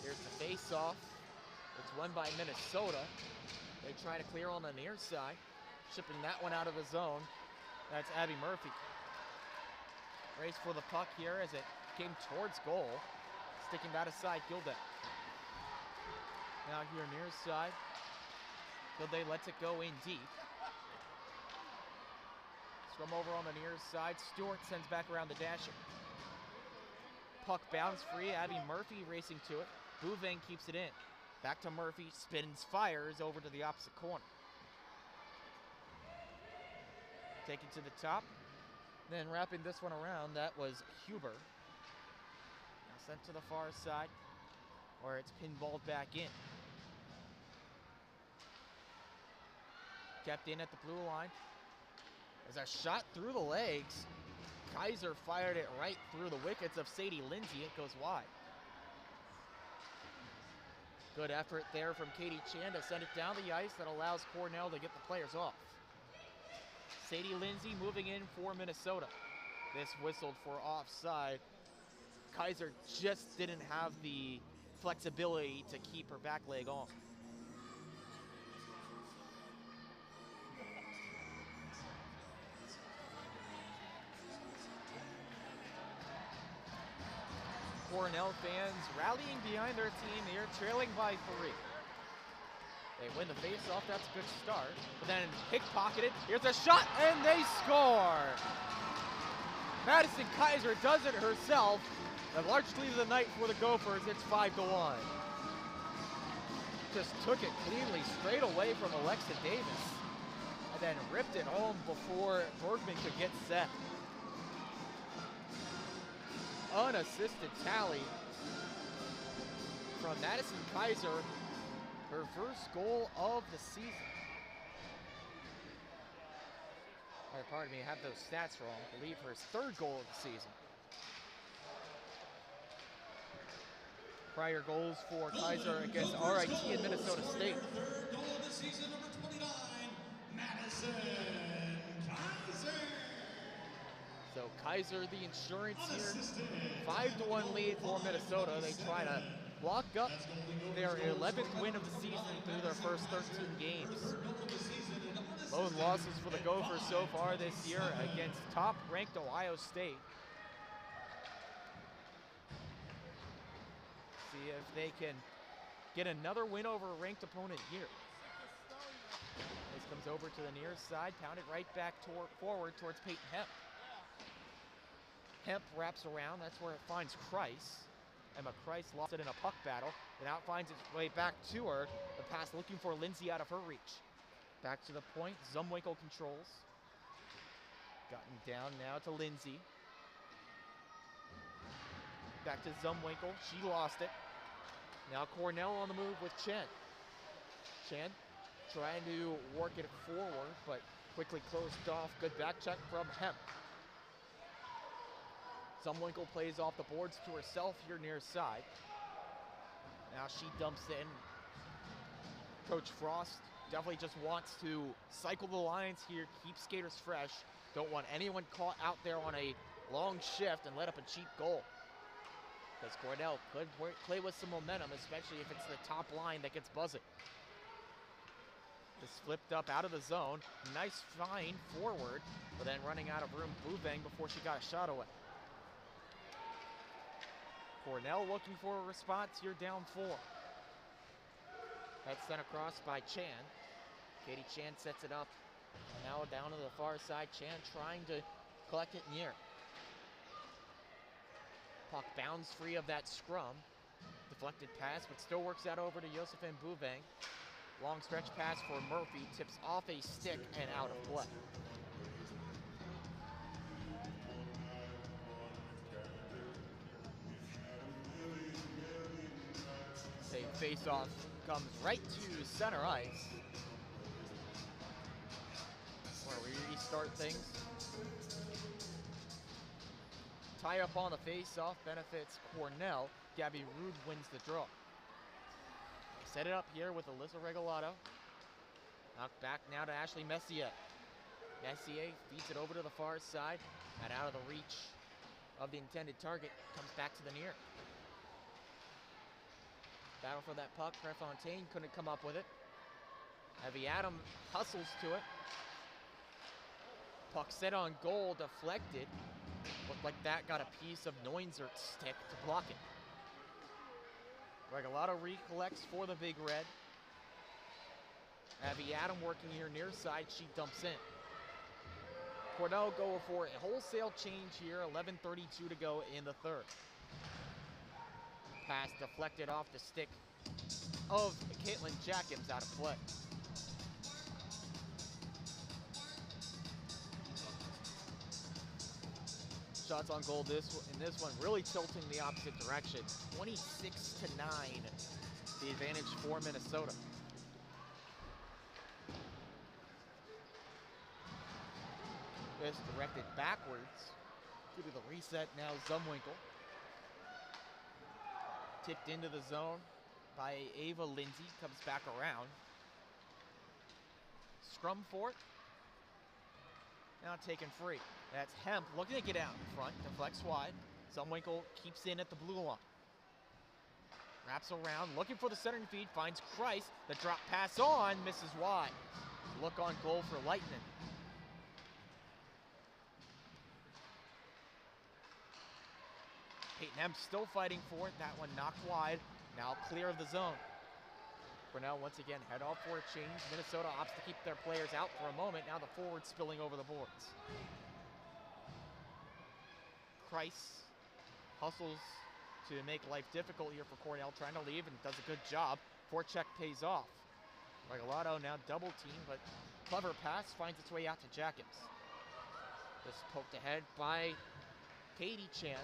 Here's the face-off. It's won by Minnesota. They try to clear on the near side. Shipping that one out of the zone. That's Abby Murphy. Race for the puck here as it came towards goal. Sticking that aside, Gilday. Now here near side. Gilday lets it go in deep. Scrum over on the near side. Stewart sends back around the dasher. Puck bounce free. Abby Murphy racing to it. Bouvang keeps it in. Back to Murphy. Spins, fires over to the opposite corner. Taken to the top. Then wrapping this one around, that was Huber. Now sent to the far side, where it's pinballed back in. Kept in at the blue line. There's a shot through the legs. Kaiser fired it right through the wickets of Sadie Lindsay. It goes wide. Good effort there from Katie Chan to send it down the ice. That allows Cornell to get the players off. Sadie Lindsay moving in for Minnesota. This whistled for offside. Kaiser just didn't have the flexibility to keep her back leg on. Cornell fans rallying behind their team here, trailing by 3. They win the face-off, that's a good start. But then pickpocketed, here's a shot, and they score! Madison Kaiser does it herself. The largest lead of the night for the Gophers, it's 5-1. Just took it cleanly straight away from Alexa Davis and then ripped it home before Bergman could get set. Unassisted tally from Madison Kaiser, her first goal of the season. Or pardon me, I have those stats wrong. I believe her third goal of the season. Prior goals for Kaiser against RIT and Minnesota State. Third goal of the season, number 29, Madison Kaiser. So Kaiser, the insurance here. 5-1 lead for Minnesota. They try to lock up their 11th win of the season through their first 13 games. Lone losses for the Gophers so far this year against top-ranked Ohio State. See if they can get another win over a ranked opponent here. This comes over to the near side, pounded right back forward towards Peyton Hemp. Hemp wraps around, that's where it finds Kreis. Emma Kreis lost it in a puck battle, and now it finds its way back to her. The pass looking for Lindsay out of her reach. Back to the point, Zumwinkle controls. Gotten down now to Lindsay. Back to Zumwinkle, she lost it. Now Cornell on the move with Chen. Chen trying to work it forward, but quickly closed off. Good back check from Hemp. Zumwinkle plays off the boards to herself here near side. Now she dumps in. Coach Frost definitely just wants to cycle the lines here, keep skaters fresh. Don't want anyone caught out there on a long shift and let up a cheap goal. Because Cornell could play with some momentum, especially if it's the top line that gets buzzing. This flipped up out of the zone. Nice find forward, but then running out of room, Boubeng before she got a shot away. Cornell looking for a response here, down 4. That's sent across by Chan. Katie Chan sets it up. Now down to the far side. Chan trying to collect it near. Puck bounds free of that scrum. Deflected pass, but still works out over to Josephine Boubeng. Long stretch pass for Murphy. Tips off a stick and out of play. A face-off comes right to center ice, where we restart things. Tie up on the face-off benefits Cornell. Gabby Rude wins the draw. Set it up here with Alyssa Regalado. Knocked back now to Ashley Messier. Messier feeds it over to the far side and out of the reach of the intended target. Comes back to the near. Battle for that puck. Prefontaine couldn't come up with it. Evie Adam hustles to it. Puck set on goal, deflected. Looked like that got a piece of Neunzert's stick to block it. Regalado recollects for the Big Red. Evie Adam working here near side. She dumps in. Cornell go for a wholesale change here. 11:32 to go in the third. Pass deflected off the stick of Caitlin Jacobs, out of play. Shots on goal in this one really tilting the opposite direction. 26-9, the advantage for Minnesota. This directed backwards due to the reset. Now Zumwinkle. Tipped into the zone by Ava Lindsay, comes back around. Scrum for it. Now taken free. That's Hemp looking to get out in front, deflects wide. Zumwinkle keeps in at the blue line. Wraps around, looking for the centering feed, finds Kreis. The drop pass on, misses wide. Look on goal for Lightning. Peyton Hemp still fighting for it. That one knocked wide. Now clear of the zone. Cornell once again head off for a change. Minnesota opts to keep their players out for a moment. Now the forward spilling over the boards. Kreis hustles to make life difficult here for Cornell, trying to leave, and does a good job. Forecheck pays off. Regalado now double team, but clever pass finds its way out to Jacobs. This poked ahead by Katie Chan.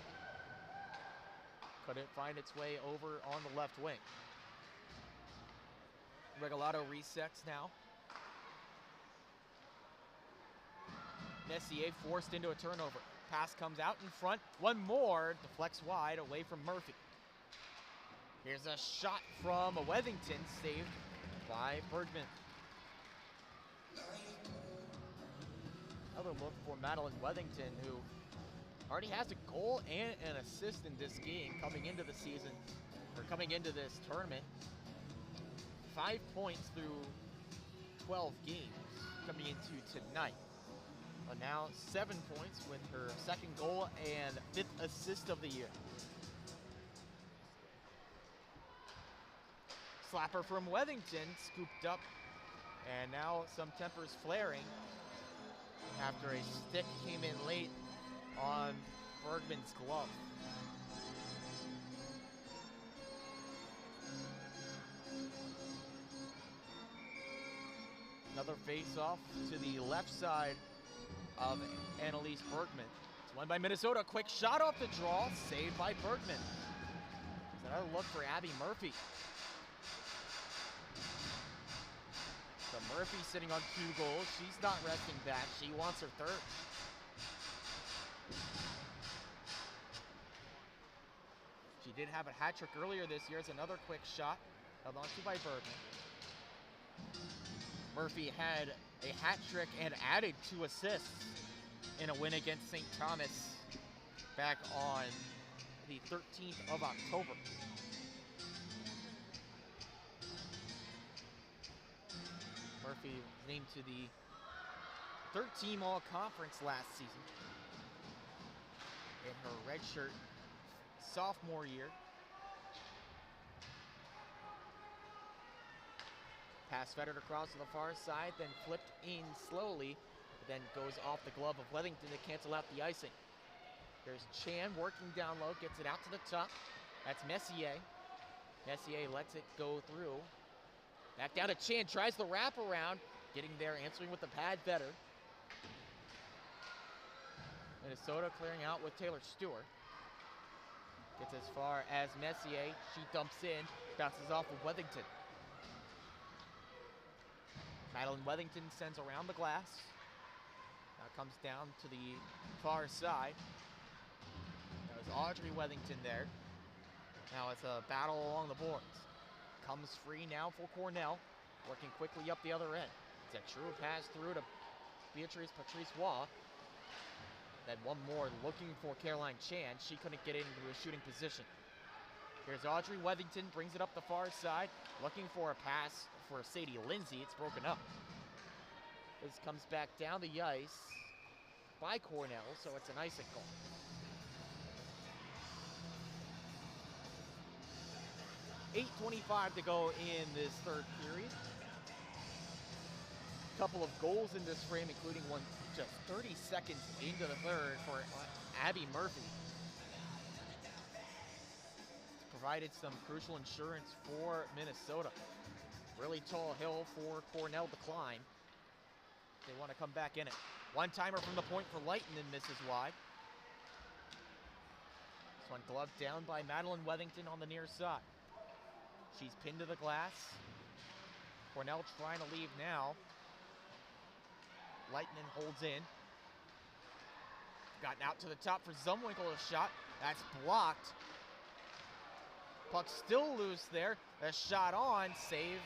Couldn't find its way over on the left wing. Regalado resets now. Messier forced into a turnover. Pass comes out in front. One more, deflects wide away from Murphy. Here's a shot from Wethington, saved by Bergman. Another look for Madeline Wethington, who already has a goal and an assist in this game coming into the season, or coming into this tournament. 5 points through 12 games coming into tonight. But now 7 points with her second goal and 5th assist of the year. Slapper from Wethington, scooped up, and now some tempers flaring after a stick came in late on Bergman's glove. Another face-off to the left side of Annalise Bergman. It's won by Minnesota. Quick shot off the draw, saved by Bergman. There's another look for Abby Murphy. So Murphy sitting on 2 goals. She's not resting back. She wants her third. She did have a hat trick earlier this year. It's another quick shot held onto by Bergman. Murphy had a hat trick and added 2 assists in a win against St. Thomas back on the 13th of October. Murphy was named to the 3rd-team All-Conference last season in her redshirt sophomore year. Pass fettered across to the far side, then flipped in slowly, but then goes off the glove of Wethington to cancel out the icing. There's Chan working down low, gets it out to the top. That's Messier. Messier lets it go through. Back down to Chan, tries the wraparound, getting there, answering with the pad better. Minnesota clearing out with Taylor Stewart. Gets as far as Messier. She dumps in, bounces off of Wethington. Madeline Wethington sends around the glass. Now comes down to the far side. There's Audrey Wethington there. Now it's a battle along the boards. Comes free now for Cornell, working quickly up the other end. It's a true pass through to Patrice Waugh. Then one more looking for Caroline Chan. She couldn't get into a shooting position. Here's Audrey Wethington, brings it up the far side, looking for a pass for Sadie Lindsay. It's broken up. This comes back down the ice by Cornell, so it's an icicle. .8:25 to go in this 3rd period. Couple of goals in this frame, including one just 30 seconds into the 3rd for Abby Murphy. Provided some crucial insurance for Minnesota. Really tall hill for Cornell to climb. They want to come back in it. One-timer from the point for Lighton and misses wide. This one gloved down by Madeline Wethington on the near side. She's pinned to the glass. Cornell trying to leave now. Lightning holds in. Gotten out to the top for Zumwinkle, a shot. That's blocked. Puck still loose there. A shot on, saved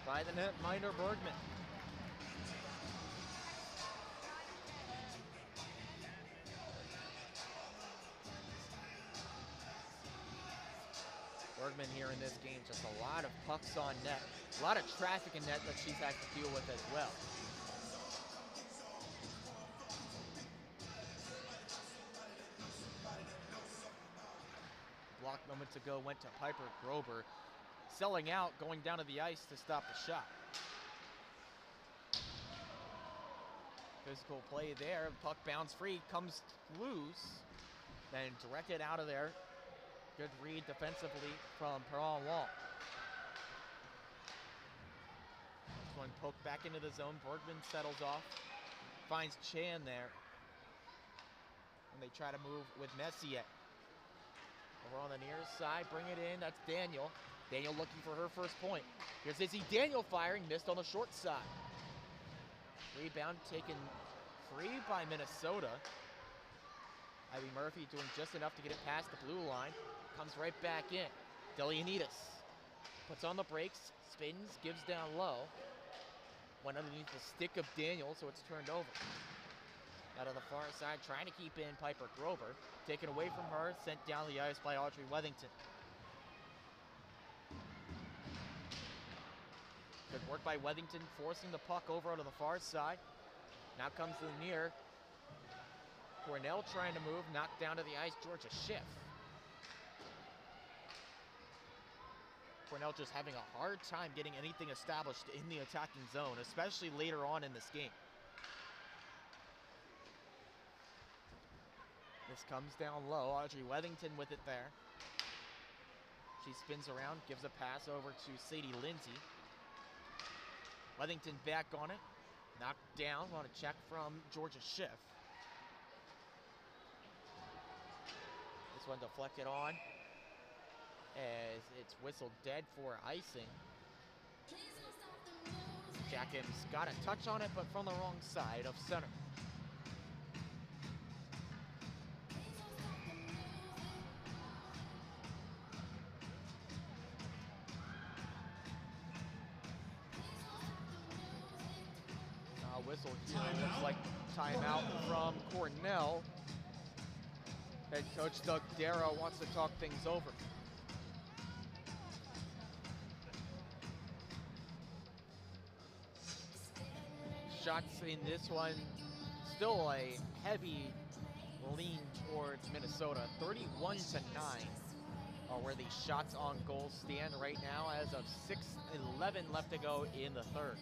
by the netminder Bergman. Bergman here in this game, just a lot of pucks on net. A lot of traffic in net that she's had to deal with as well. Block moments ago went to Piper Grober. Selling out, going down to the ice to stop the shot. Physical play there. Puck bounds free, comes loose. Then directed out of there Good read defensively from Perron Wall. This one poked back into the zone. Bergman settles off. Finds Chan there. And they try to move with Messier. Over on the near side, bring it in. That's Daniel. Daniel looking for her first point. Here's Izzy Daniel firing, missed on the short side. Rebound taken free by Minnesota. Ivy Murphy doing just enough to get it past the blue line. Comes right back in. Delianides puts on the brakes, spins, gives down low. Went underneath the stick of Daniel, so it's turned over. Out on the far side, trying to keep in Piper Grover. Taken away from her, sent down the ice by Audrey Wethington. Good work by Wethington, forcing the puck over onto the far side. Now comes the near. Cornell trying to move, knocked down to the ice, Georgia Schiff. Cornell just having a hard time getting anything established in the attacking zone, especially later on in this game. This comes down low. Audrey Wethington with it there. She spins around, gives a pass over to Sadie Lindsay. Wethington back on it. Knocked down on a check from Georgia Schiff. This one deflected on as it's whistled dead for icing. Jackham's got a touch on it, but from the wrong side of center. Whistle here. Looks like timeout from Cornell. Head coach Doug Darrow wants to talk things over. Shots in this one, still a heavy lean towards Minnesota. 31-9 are where the shots on goal stand right now as of 6:11 left to go in the third.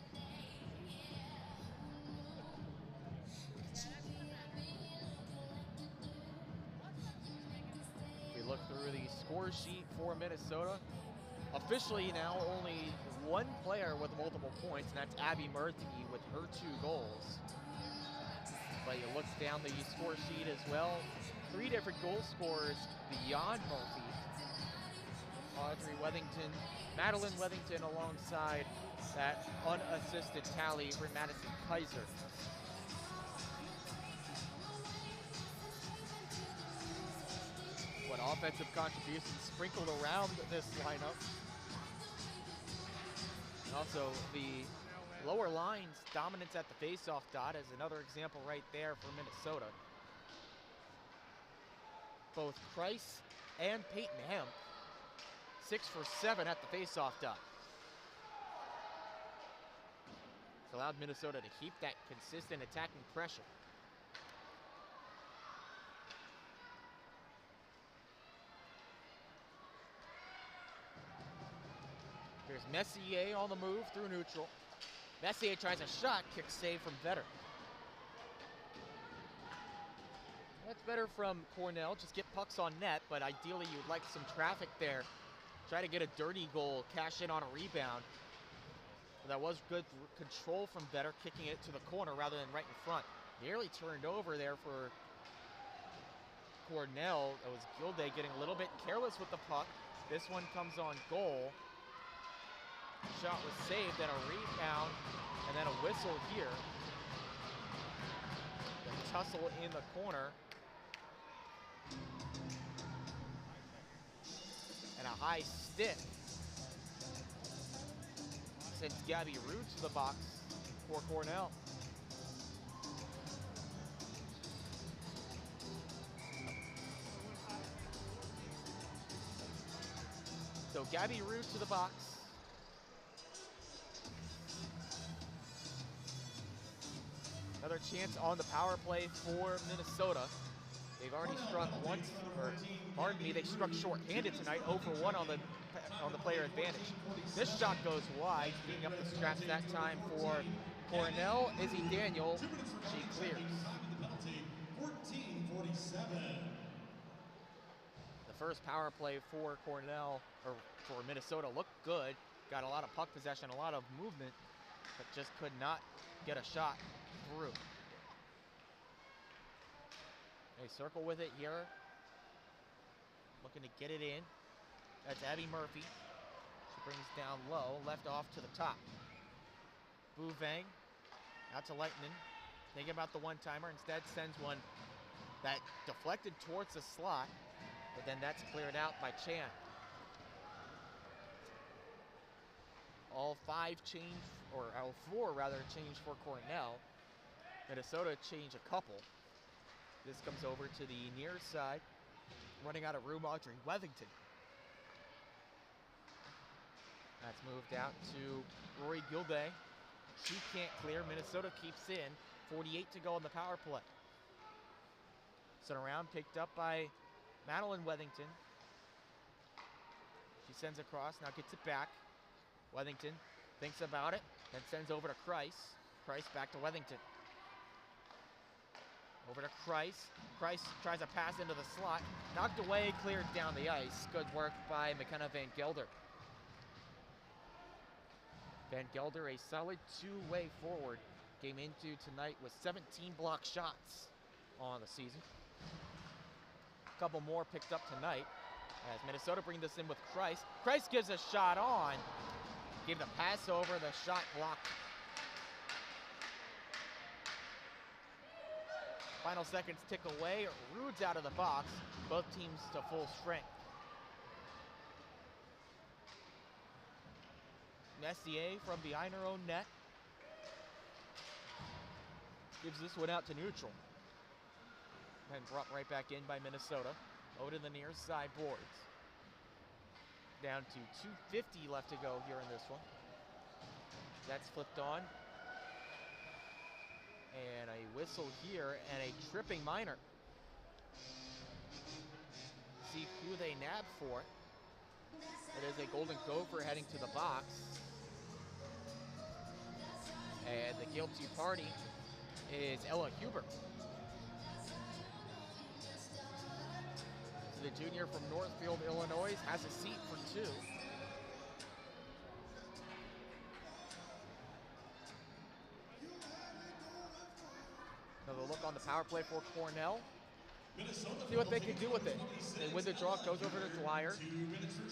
Look through the score sheet for Minnesota. Officially now only one player with multiple points, and that's Abby Murphy with her 2 goals. But you look down the score sheet as well. 3 different goal scorers beyond Murphy. Audrey Wethington, Madeline Wethington alongside that unassisted tally for Madison Kaiser. What offensive contributions sprinkled around this lineup. And also the lower lines dominance at the faceoff dot is another example right there for Minnesota. Both Price and Peyton Hemp, 6 for 7 at the faceoff dot. It's allowed Minnesota to keep that consistent attacking pressure. Here's Messier on the move through neutral. Messier tries a shot, kick save from Vetter. That's better from Cornell, just get pucks on net, but ideally you'd like some traffic there. Try to get a dirty goal, cash in on a rebound. But that was good control from Vetter, kicking it to the corner rather than right in front. Nearly turned over there for Cornell. That was Gilday getting a little bit careless with the puck. This one comes on goal. Shot was saved, and a rebound, and then a whistle here. The tussle in the corner. And a high stick. Sends Gabby Rue to the box for Cornell. So Gabby Rue to the box. Another chance on the power play for Minnesota. They've already struck once, or pardon me, they struck short-handed tonight, 0 for 1 on the player advantage. This shot goes wide, being up the straps that time for Cornell. Izzy Daniel, she clears. 14-47. The first power play for Cornell, or for Minnesota, looked good. Got a lot of puck possession, a lot of movement, but just could not get a shot through. They circle with it here. Looking to get it in. That's Abby Murphy. She brings down low, left off to the top. Bouvang out to Lightning. Thinking about the one-timer, instead sends one that deflected towards the slot, but then that's cleared out by Chan. All four rather change for Cornell. Minnesota change a couple. This comes over to the near side. Running out of room, Audrey Wethington. That's moved out to Rory Gilday. She can't clear. Minnesota keeps in. 48 to go on the power play. Sent around, picked up by Madeline Wethington. She sends across, now gets it back. Wethington thinks about it, then sends over to Kreis. Kreis back to Wethington. Over to Kreis. Kreis tries a pass into the slot. Knocked away, cleared down the ice. Good work by McKenna Van Gelder. Van Gelder, a solid two-way forward, came into tonight with 17 block shots on the season. A couple more picked up tonight as Minnesota bring this in with Kreis. Kreis gives a shot on. Gave the pass over, the shot blocked. Final seconds tick away. Rude's out of the box. Both teams to full strength. Messier from behind her own net. Gives this one out to neutral. And brought right back in by Minnesota. Over to the near side boards. Down to 2:50 left to go here in this one. That's flipped on. And a whistle here and a tripping minor. See who they nab for. It is a Golden Gopher heading to the box. And the guilty party is Ella Huber. The junior from Northfield, Illinois, has a seat for two. Another look on the power play for Cornell. See what they can do with it. They win the draw, goes over to Dwyer.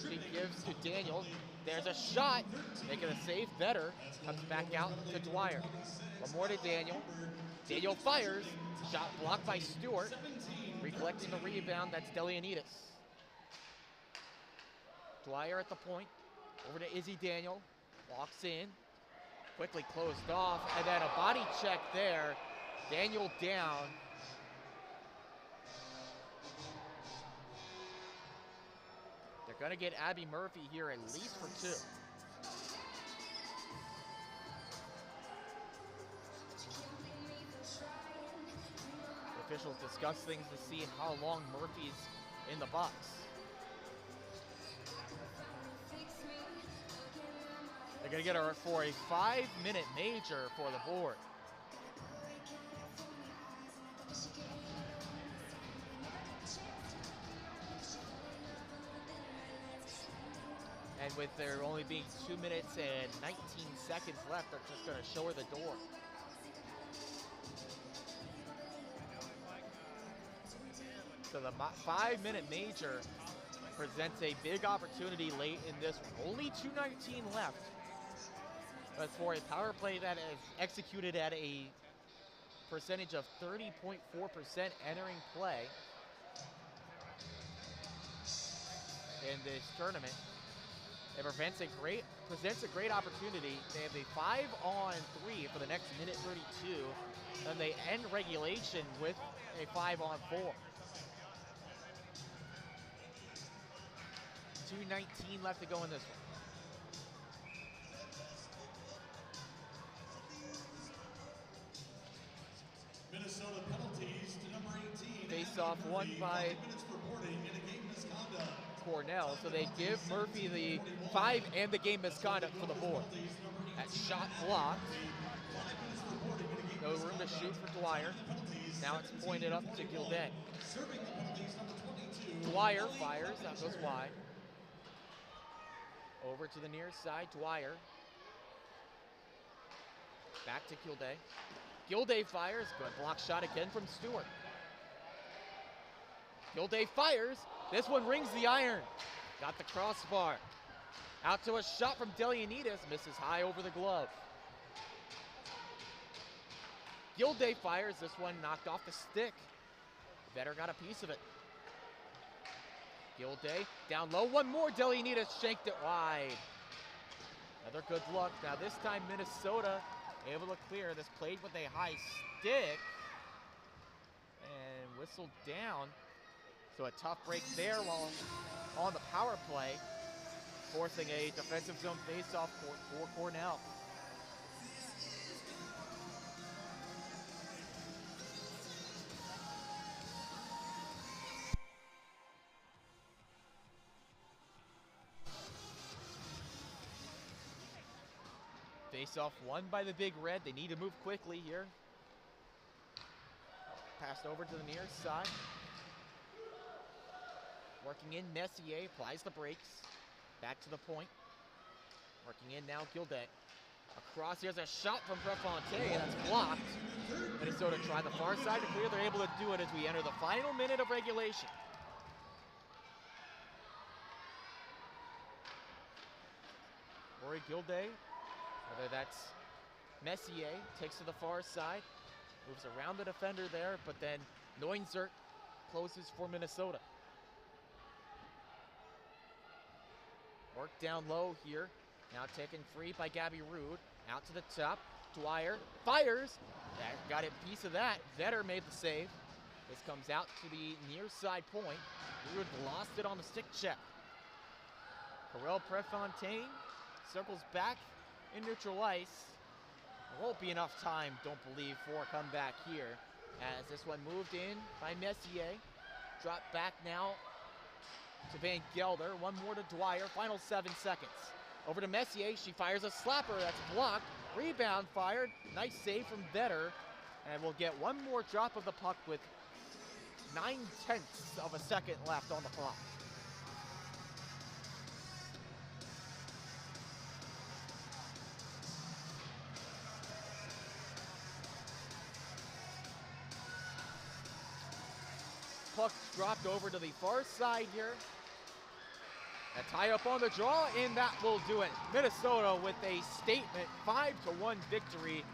She gives to Daniel. There's a shot. Making a save better. Comes back out to Dwyer. One more to Daniel. Daniel fires. Shot blocked by Stewart. Recollecting the rebound, that's Delianitis. Dwyer at the point. Over to Izzy Daniel. Walks in. Quickly closed off. And then a body check there. Daniel down. They're going to get Abby Murphy here at least for two. The officials discuss things to see how long Murphy's in the box. They're going to get her for a 5-minute major for the board. And with there only being 2 minutes and 19 seconds left, they're just going to show her the door. So the 5-minute major presents a big opportunity late in this one. Only 2:19 left. But for a power play that is executed at a percentage of 30.4% entering play in this tournament, it presents a great opportunity. They have a 5-on-3 for the next minute 32, and they end regulation with a 5-on-4. 2:19 left to go in this one. Minnesota penalties to number 18. Face off won by Cornell, so they give Murphy the 5 and the game misconduct for the board. That shot blocked. No room to shoot for Dwyer. Now it's pointed up to Gilday. Serving the penalties, number 22. Dwyer fires, that goes wide. Over to the near side, Dwyer. Back to Gilday. Gilday fires, good block shot again from Stewart. Gilday fires, this one rings the iron. Got the crossbar. Out to a shot from Delianides, misses high over the glove. Gilday fires, this one knocked off the stick. Vetter got a piece of it. Gilday down low, one more, Delianides shanked it wide. Another good look. Now this time Minnesota able to clear. This played with a high stick and whistled down. So a tough break there while on the power play, forcing a defensive zone faceoff for Cornell. Face-off won by the Big Red. They need to move quickly here. Passed over to the near side. Working in, Messier applies the brakes. Back to the point. Working in now, Gilday. Across, here's a shot from Prefontaine. That's blocked. Minnesota try the far side to clear. They're able to do it as we enter the final minute of regulation. Rory Gilday, whether that's Messier, takes to the far side, moves around the defender there, but then Neunzert closes for Minnesota. Work down low here, now taken free by Gabby Rude, out to the top, Dwyer fires, that got a piece of that, Vetter made the save. This comes out to the near side point, Rude lost it on the stick check. Carell Prefontaine circles back in neutral ice. There won't be enough time, don't believe, for a comeback here, as this one moved in by Messier. Dropped back now to Van Gelder. One more to Dwyer. Final 7 seconds. Over to Messier. She fires a slapper. That's blocked. Rebound fired. Nice save from Vetter. And we'll get one more drop of the puck with 9/10 of a second left on the clock. Puck dropped over to the far side here. A tie up on the draw, and that will do it. Minnesota with a statement 5-1 victory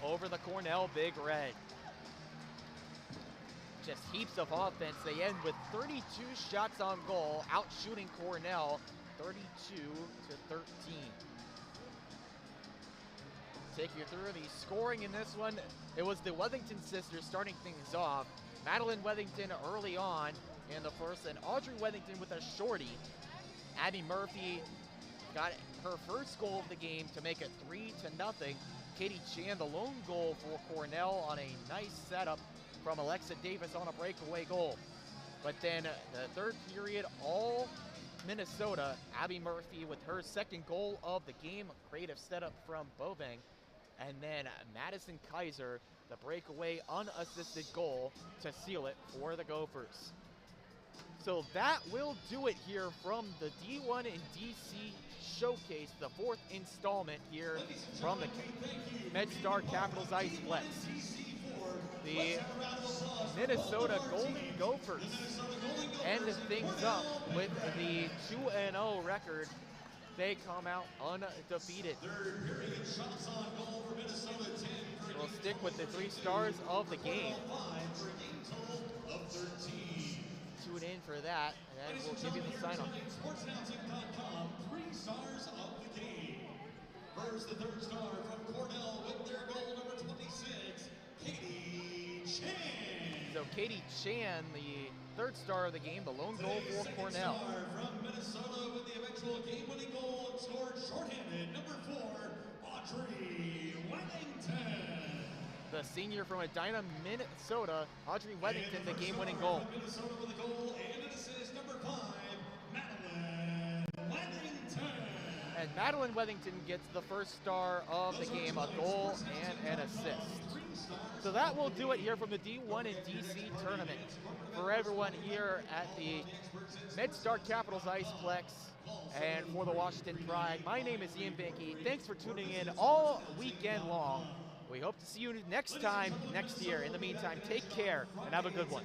over the Cornell Big Red. Just heaps of offense. They end with 32 shots on goal, out shooting Cornell 32-13. Take you through the scoring in this one. It was the Wethington sisters starting things off. Madeline Wethington early on in the first, and Audrey Wethington with a shorty. Abby Murphy got her first goal of the game to make it 3-0. Katie Chan, the lone goal for Cornell on a nice setup from Alexa Davis on a breakaway goal. But then the third period, all Minnesota. Abby Murphy with her second goal of the game, a creative setup from Bovang. And then Madison Kaiser, the breakaway unassisted goal to seal it for the Gophers. So that will do it here from the D1 and DC Showcase, the fourth installment here from the MedStar Capitals Iceplex. The Minnesota Golden Gophers end things up with the 2-0 record. They come out undefeated. We'll stick with the 3 stars of the game. Tune in for that, and then we'll give you the sign-off. Sportsannouncing.com, 3 stars of the game. First, the 3rd star from Cornell with their goal number 26, Katie Chan. So Katie Chan, the 3rd star of the game, the lone goal for Cornell. Star from Minnesota with the eventual game-winning goal and scored shorthanded, number 4, Audrey Wethington. The senior from Edina, Minnesota, Audrey Wethington, the game-winning goal. Minnesota with a goal and an assist, number 5, Madeline Wethington. And Madeline Wethington gets the 1st star of the game, a goal and an assist. 3 stars So that will do it here from the D1 and DC tournament. For everyone here at the MedStar Capitals Iceplex and for the Washington Pride, my name is Ian Binky. Thanks for tuning in all weekend long. We hope to see you next time, next year. In the meantime, take care and have a good one.